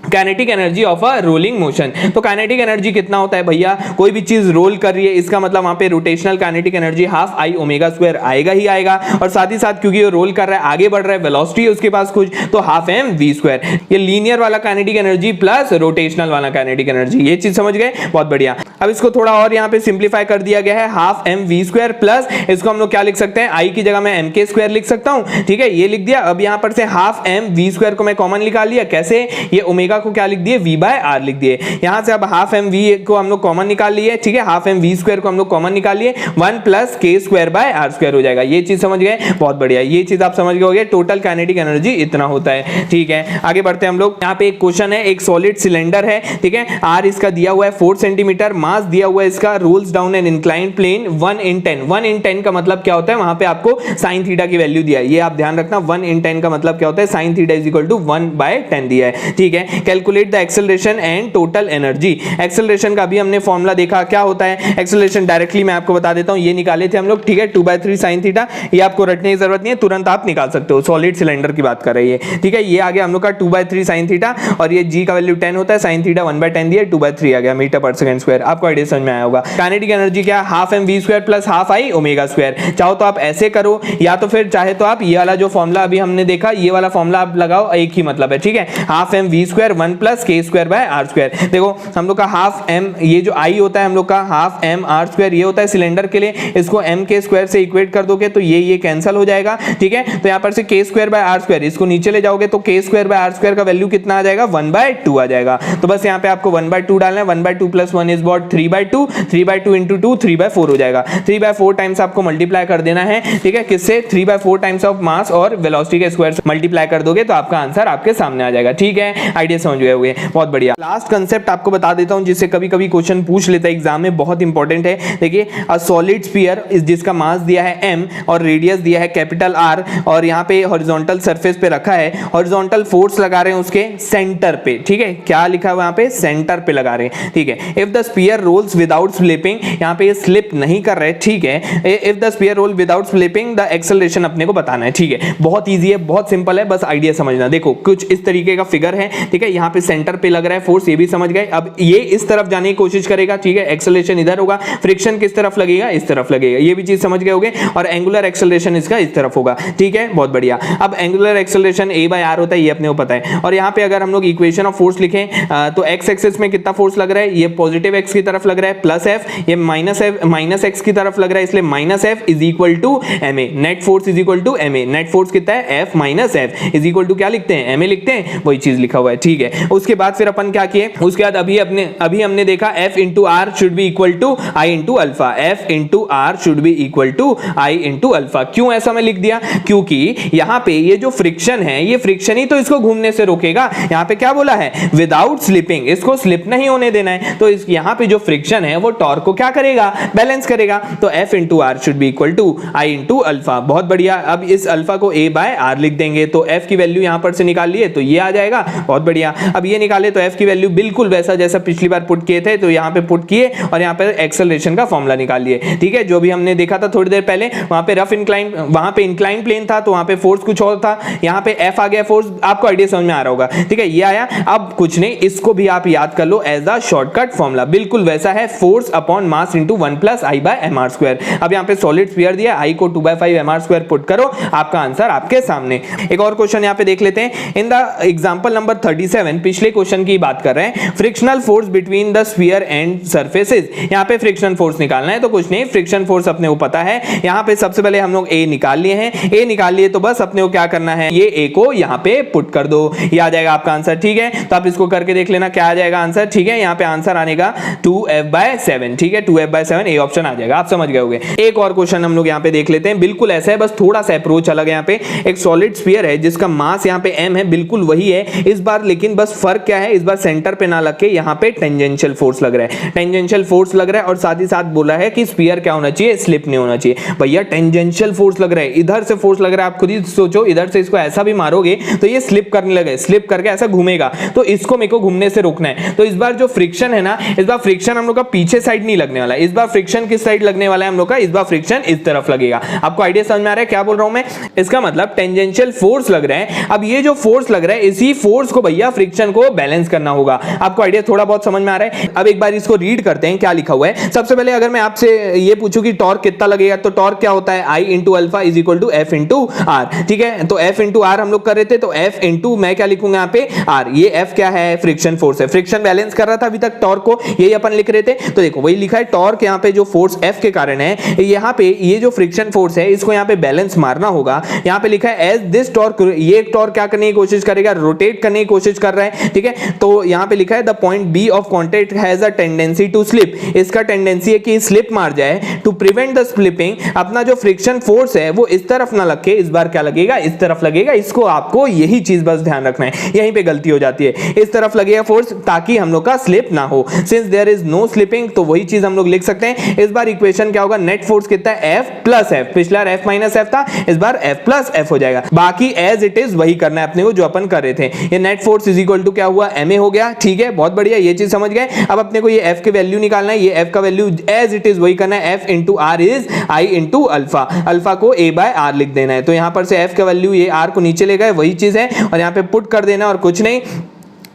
kinetic energy of a rolling motion. तो काइनेटिक एनर्जी कितना होता है भैया, कोई भी चीज रोल कर रही है इसका मतलब वहां पे rotational kinetic energy half I ω² आएगा ही आएगा, और साथ ही साथ क्योंकि ये रोल कर रहा है, आगे बढ़ रहा है, वेलोसिटी है उसके पास कुछ, तो हाफ mv²। ये लीनियर वाला काइनेटिक एनर्जी प्लस रोटेशनल वाला काइनेटिक एनर्जी, ये चीज समझ गए, बहुत बढ़िया। अब इसको थोड़ा और यहाँ पे सिंप्लीफाई कर दिया गया है, हाफ mv² प्लस इसको हम लोग क्या लिख सकते हैं, I की जगह मैं mk² लिख सकता हूं, ठीक है, ये लिख दिया। अब यहाँ पर से हाफ mv² को मैं कॉमन निकाल लिया, कैसे, ये ओमेगा को क्या लिख दिए v/r लिख दिए। यहां से अब हाफ mv को हम लोग कॉमन निकाल लिए, ठीक है, हाफ mv² को हम लोग कॉमन निकाल लिए, 1 + k² हो जाएगा। ये चीज समझ गए, बहुत बढ़िया, ये चीज आप समझ गए होंगे। टोटल काइनेटिक एनर्जी इतना होता है, ठीक है। आगे बढ़ते हैं हम लोग, यहाँ पे एक क्वेश्चन है, एक सॉलिड सिलेंडर है, ठीक है, r इसका दिया हुआ है 4 सेंटीमीटर, मास दिया हुआ है इसका, rolls down an inclined plane 1/10 का मतलब क्या होता है, वहां पे आपको sin थीटा की वैल्यू दिया है, ये आप ध्यान रखना, 1/10 का मतलब क्या होता है, sin थीटा = 1/10 दिया है, ठीक है। Calculate the acceleration and total energy. Acceleration का भी हमने फॉर्मूला देखा, क्या होता है एक्सेलरेशन, डायरेक्टली मैं आपको बता देता हूं, ये निकाले थे हम लोग, ठीक है, 2/3 sin थीटा, ये आपको रटने की जरूरत नहीं है, तुरंत आप निकाल सकते हो, सॉलिड सिलेंडर की बात कर रही है, ठीक है। ये आ गया हम लोग का 2/3 sin थीटा, और ये g का वैल्यू 10 होता है, sin थीटा 1/10 दिया, 2/3 आ गया मीटर/सेकंड²। आपको आइडिया समझ में आया होगा। काइनेटिक एनर्जी क्या, half mv² plus half I ω²। चाहो तो आप ऐसे करो, या तो फिर चाहे तो आप ये वाला जो फॉर्मूला अभी हमने देखा, ये वाला फॉर्मूला आप लगाओ, एक ही मतलब है, ठीक है, हाफ mv² 1 + k²/r²। देखो हम लोग का हाफ m, ये जो I होता है हम लोग का हाफ mr², ये होता है सिलेंडर के लिए, इसको mk² से इक्वेट कर दोगे तो ये कैंसिल हो जाएगा, ठीक है। तो यहाँ पर से k²/r², इसको नीचे ले जाओगे तो k²/r² का वैल्यू कितना आ जाएगा, 1/2 आ जाएगा। तो बस यहाँ पे आपको 1/2 डालना है, 1/2 + 1 इज व्हाट 3/2, 3/2 × 2 3/4 हो जाएगा, 3/4 टाइम्स आपको मल्टीप्लाई कर देना है, ठीक है, किससे, 3/4 टाइम्स ऑफ मास और वेलोसिटी के स्क्वायर से मल्टीप्लाई कर दोगे तो आपका आंसर आपके सामने आ जाएगा, ठीक है। आइडिया समझ गए होंगे, बहुत बढ़िया। लास्ट कंसेप्ट आपको बता देता हूं, जिससे कभी कभी क्वेश्चन पूछ लेता है एग्जाम में, बहुत इंपॉर्टेंट है। देखिए, अ सॉलिड स्फीयर जिसका मास दिया है m और रेडियस दिया है कैपिटल R, और यहाँ पे हॉरिजॉन्टल सरफेस पे रखा है, हॉरिजॉन्टल फोर्स लगा रहे हैं उसके सेंटर पे, ठीक है, क्या लिखा है वहां पे, सेंटर पे लगा रहे हैं, ठीक है। If the sphere rolls without slipping, यहाँ पे ये स्लिप नहीं कर रहे, ठीक है, if the sphere roll without slipping the acceleration अपने को बताना है, ठीक है, बहुत ईजी है, बहुत सिंपल है, बस आइडिया समझना। देखो कुछ इस तरीके का फिगर है, ठीक है, यहाँ पे सेंटर पे लग रहा है फोर्स, ये भी समझ गए। अब ये इस तरफ जाने की कोशिश करेगा, ठीक है, एक्सेलरेशन इधर होगा, फ्रिक्शन किस तरफ लगेगा, इस तरफ लगेगा, ये भी चीज समझ गए होंगे, और एंगुलर एक्सेलरेशन इसका इस तरफ होगा, ठीक है, बहुत बढ़िया। अब एंगुलर एक्सेलरेशन a/r होता है, ये अपने को पता है। और यहाँ पे अगर हम लोग इक्वेशन ऑफ फोर्स लिखें तो x एक्सिस में कितना फोर्स लग रहा है, ये पॉजिटिव x की तरफ लग रहा है प्लस f, ये माइनस x की तरफ लग रहा है, इसलिए -f = ma, net force = ma, net force कितना है, f - f = क्या लिखते हैं, ma लिखते हैं, वही चीज लिखा हुआ है, ठीक है। उसके बाद फिर अपन क्या किए, उसके बाद अभी हमने देखा F × R should be equal to I × alpha, F × R should be equal to I × alpha. क्यों ऐसा मैं लिख दिया, क्योंकि यहाँ पे ये जो फ्रिक्शन है, ये फ्रिक्शन ही तो इसको घूमने से रोकेगा। यहाँ पे क्या बोला है, विदाउट स्लिपिंग, इसको स्लिप नहीं होने देना है, तो यहाँ पे जो फ्रिक्शन है वो टॉर्क को क्या करेगा, बैलेंस करेगा। तो F into are should be equal to I into alpha. बहुत बढ़िया, अब इस अल्फा को A बाय आर लिख देंगे, तो F की वैल्यू यहां पर से निकाल लिए तो ये आ जाएगा। बहुत बढ़िया, अब ये निकाले तो F की वैल्यू बिल्कुल वैसा जैसा पिछली बार पुट किए थे, तो यहाँ पे पुट किए और यहाँ पे एक्सेलरेशन का फॉर्मूला निकाल लिए। ठीक है, जो भी हमने देखा था थोड़ी देर पहले, वहां पे रफ इंक्लाइन, वहां पे इंक्लाइन प्लेन था तो वहां पे फोर्स कुछ और था, यहाँ पे F आ गया फोर्स, आपको आइडिया समझ में आ रहा होगा। ठीक है, ये आया। अब कुछ नहीं, इसको भी आप याद कर लो एज अ शॉर्टकट फॉर्मूला, बिल्कुल वैसा है, force upon mass into 1 plus I by M R square. अब यहाँ पे सॉलिड स्फीयर दिया, आई को 2/5 एम आर स्क्वायर पुट करो, आपका आंसर आपके सामने। एक और क्वेश्चन यहाँ पे देख लेते हैं। इन द एग्जांपल नंबर 37, पिछले क्वेश्चन की बात कर रहे हैं, frictional force between the sphere and surfaces. यहाँ पे फ्रिक्शन फोर्स निकालना है, तो कुछ नहीं, फ्रिक्शन फोर्स अपने को पता है। यहाँ पे सबसे पहले हम लोग ए निकाल लिए हैं, ए निकाल लिए तो बस अपने को क्या करना है, ये ए को यहाँ पे पुट कर दो, ये आ जाएगा आपका आंसर। ठीक है, तो आप इसको करके देख लेना क्या आ जाएगा आंसर। ठीक है, यहाँ पे आंसर आने का 2F/7। ठीक है, 2F/7 ए ऑप्शन आ जाएगा, आप समझ गए होंगे। एक और क्वेश्चन हम लोग यहाँ पे देख लेते हैं, बिल्कुल ऐसा है, बस थोड़ा सा अप्रोच अलग है। यहाँ पे एक सॉलिड स्फीयर है जिसका मास यहाँ पे m है, बिल्कुल वही है इस बार, लेकिन बस फर्क क्या है, इस बार सेंटर पे ना लग के यहाँ पे टेंजेंशियल फोर्स लग रहा है, टेंजेंशियल फोर्स लग रहा है, और साथ ही साथ बोला है कि स्फीयर क्या होना चाहिए, स्लिप नहीं होना चाहिए। भैया टेंजेंशियल फोर्स लग रहा है, इधर से फोर्स लग रहा है, आप खुद ही सोचो, इधर से इसको ऐसा भी मारोगे तो ये स्लिप करने लगे, स्लिप करके ऐसा घूमेगा, तो इसको मेरे को घूमने से रोकना है। तो इस बार जो फ्रिक्शन है ना, इस बार फ्रिक्शन हम लोग का पीछे साइड नहीं लगने वाला, इस बार फ्रिक्शन किस साइड लगने वाला है हम लोग का, इस बार फ्रिक्शन इस तरफ लगेगा। आपको आइडिया समझ में आ रहा है क्या बोल रहा हूं मैं? इसका मतलब टेंजेंशियल फोर्स लग रहा है, अब ये जो फोर्स लग रहा है, इसी फोर्स को भैया फ्रिक्शन को बैलेंस करना होगा। आपको आइडिया थोड़ा बहुत समझ में आ रहा है? अब एक बार इसको रीड करते हैं क्या लिखा हुआ है। सबसे पहले अगर मैं आपसे ये पूछूं कि टॉर्क कितना लगेगा, तो टॉर्क क्या होता है, I into alpha is equal to F into R. ठीक है, तो F इंटू आर हम लोग कर रहे थे, तो F इंटू मैं क्या लिखूंगा यहाँ पे R। ये F क्या है, फ्रिक्शन फोर्स है, फ्रिक्शन बैलेंस कर रहा था अभी तक टॉर्क को, यही अपन लिख रहे थे। तो देखो वही लिखा है, टॉर्क यहाँ पे जो फोर्स F के कारण है, यहाँ पे ये जो फ्रिक्शन फोर्स है इसको यहाँ पे बैलेंस मारना होगा। यहाँ पे लिखा है एज दिस टॉर्क, ये टॉर्क क्या करने की कोशिश करेगा, रोटेट करने की कोशिश कर रहा है। ठीक है, तो यहाँ पे लिखा है the point B of contact has a tendency to slip, इसका टेंडेंसी है कि स्लिप मार जाए। टू प्रिवेंट द स्लिपिंग, अपना जो फ्रिक्शन फोर्स है वो इस तरफ ना लग के इस बार क्या लगेगा, इस तरफ लगेगा। इसको आपको यही चीज बस ध्यान रखना है, यहीं पे गलती हो जाती है, इस तरफ लगेगा फोर्स ताकि हम लोग का स्लिप ना हो। Since there is no slipping, तो वही चीज हम लोग लिख सकते हैं। इस बार इक्वेशन क्या होगा, नेट फोर्स कितना है, F प्लस F, पिछला F माइनस F था, इस बार F प्लस F हो जाएगा। बाकी एज इट इज वही करना है अपने को जो अपन कर रहे थे। ये net force is equal to क्या हुआ, ma हो गया। ठीक है, बहुत बढ़िया, ये चीज समझ गए। अब अपने को ये F की वैल्यू निकालना है, ये F का वैल्यू एज इट इज वही करना है, F into R is I into alpha, alpha को A बाय आर लिख देना है। तो यहां पर से F का वैल्यू ये R को नीचे ले गए, वही चीज है, और यहाँ पे पुट कर देना और कुछ नहीं।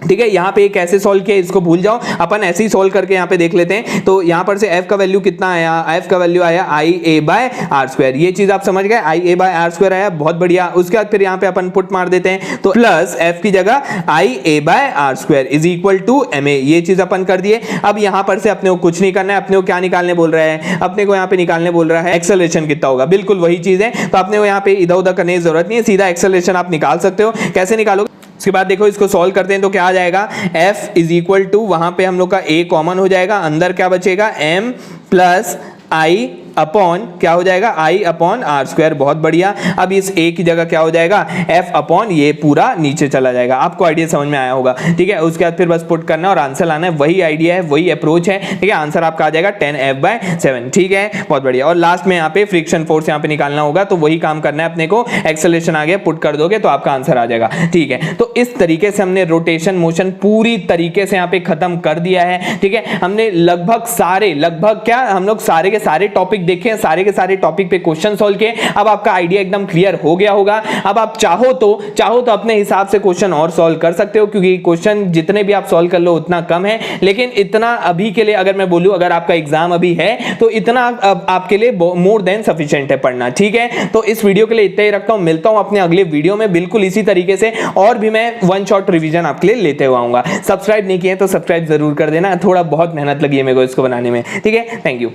ठीक है, यहाँ पे कैसे सॉल्व किया इसको भूल जाओ, अपन ऐसे ही सॉल्व करके यहाँ पे देख लेते हैं। तो यहाँ पर से F का वैल्यू कितना आया, F का वैल्यू आया IA बाय आर स्क्वायर, ये चीज आप समझ गए, IA बाय आर स्क्वायर आया, बहुत बढ़िया। उसके बाद फिर यहाँ पे अपन पुट मार देते हैं, तो प्लस F की जगह IA by R square is equal to MA, ये चीज अपन कर दिए। अब यहाँ पर से अपने को कुछ नहीं करना है, अपने को क्या निकालने बोल रहा है, अपने को यहाँ पे निकालने बोल रहा है एक्सेलरेशन कितना होगा, बिल्कुल वही चीज है। तो अपने को यहाँ पे इधर उधर करने की जरूरत नहीं है, सीधा एक्सेलरेशन आप निकाल सकते हो। कैसे निकालोगे, उसके बाद देखो इसको सॉल्व करते हैं तो क्या आ जाएगा, F इज इक्वल टू, वहां पे हम लोग का A कॉमन हो जाएगा, अंदर क्या बचेगा, M प्लस I अपॉन क्या हो जाएगा, I अपॉन आर स्क्वायर। बहुत बढ़िया, अब इस A की जगह क्या हो जाएगा, F अपॉन ये पूरा नीचे चला जाएगा। आपको आइडिया समझ में आया होगा। ठीक है, उसके बाद फिर बस पुट करना और आंसर लाना है, वही आइडिया है, वही अप्रोच है। ठीक है, आंसर आपका आ जाएगा 10F/7। ठीक है, बहुत बढ़िया। और लास्ट में यहाँ पे फ्रिक्शन फोर्स यहाँ पे निकालना होगा, तो वही काम करना है अपने को, एक्सेलरेशन आ गया, पुट कर दोगे तो आपका आंसर आ जाएगा। ठीक है, तो इस तरीके से हमने रोटेशन मोशन पूरी तरीके से यहाँ पे खत्म कर दिया है। ठीक है, हमने लगभग क्या हम लोग सारे के सारे टॉपिक देखे, सारे के सारे टॉपिक पे क्वेश्चन सॉल्व किए। अब आपका आइडिया एकदम क्लियर हो गया होगा। अब आप चाहो तो अपने हिसाब से क्वेश्चन और सॉल्व कर सकते हो, क्योंकि क्वेश्चन जितने भी आप सॉल्व कर लो उतना कम है। लेकिन इतना अभी के लिए अगर मैं बोलूं, अगर आपका एग्जाम अभी है तो इतना आपके लिए मोर देन सफिशिएंट है पढ़ना। ठीक है, तो इस वीडियो के लिए इतना ही रखता हूं, मिलता हूं अपने अगले वीडियो में बिल्कुल इसी तरीके से, और भी मैं वन शॉट रिवीजन आपके लिए लेते हुए आऊंगा। सब्सक्राइब नहीं किए तो सब्सक्राइब जरूर कर देना, थोड़ा बहुत मेहनत लगी है मेरे को इसको बनाने में। ठीक है, थैंक यू।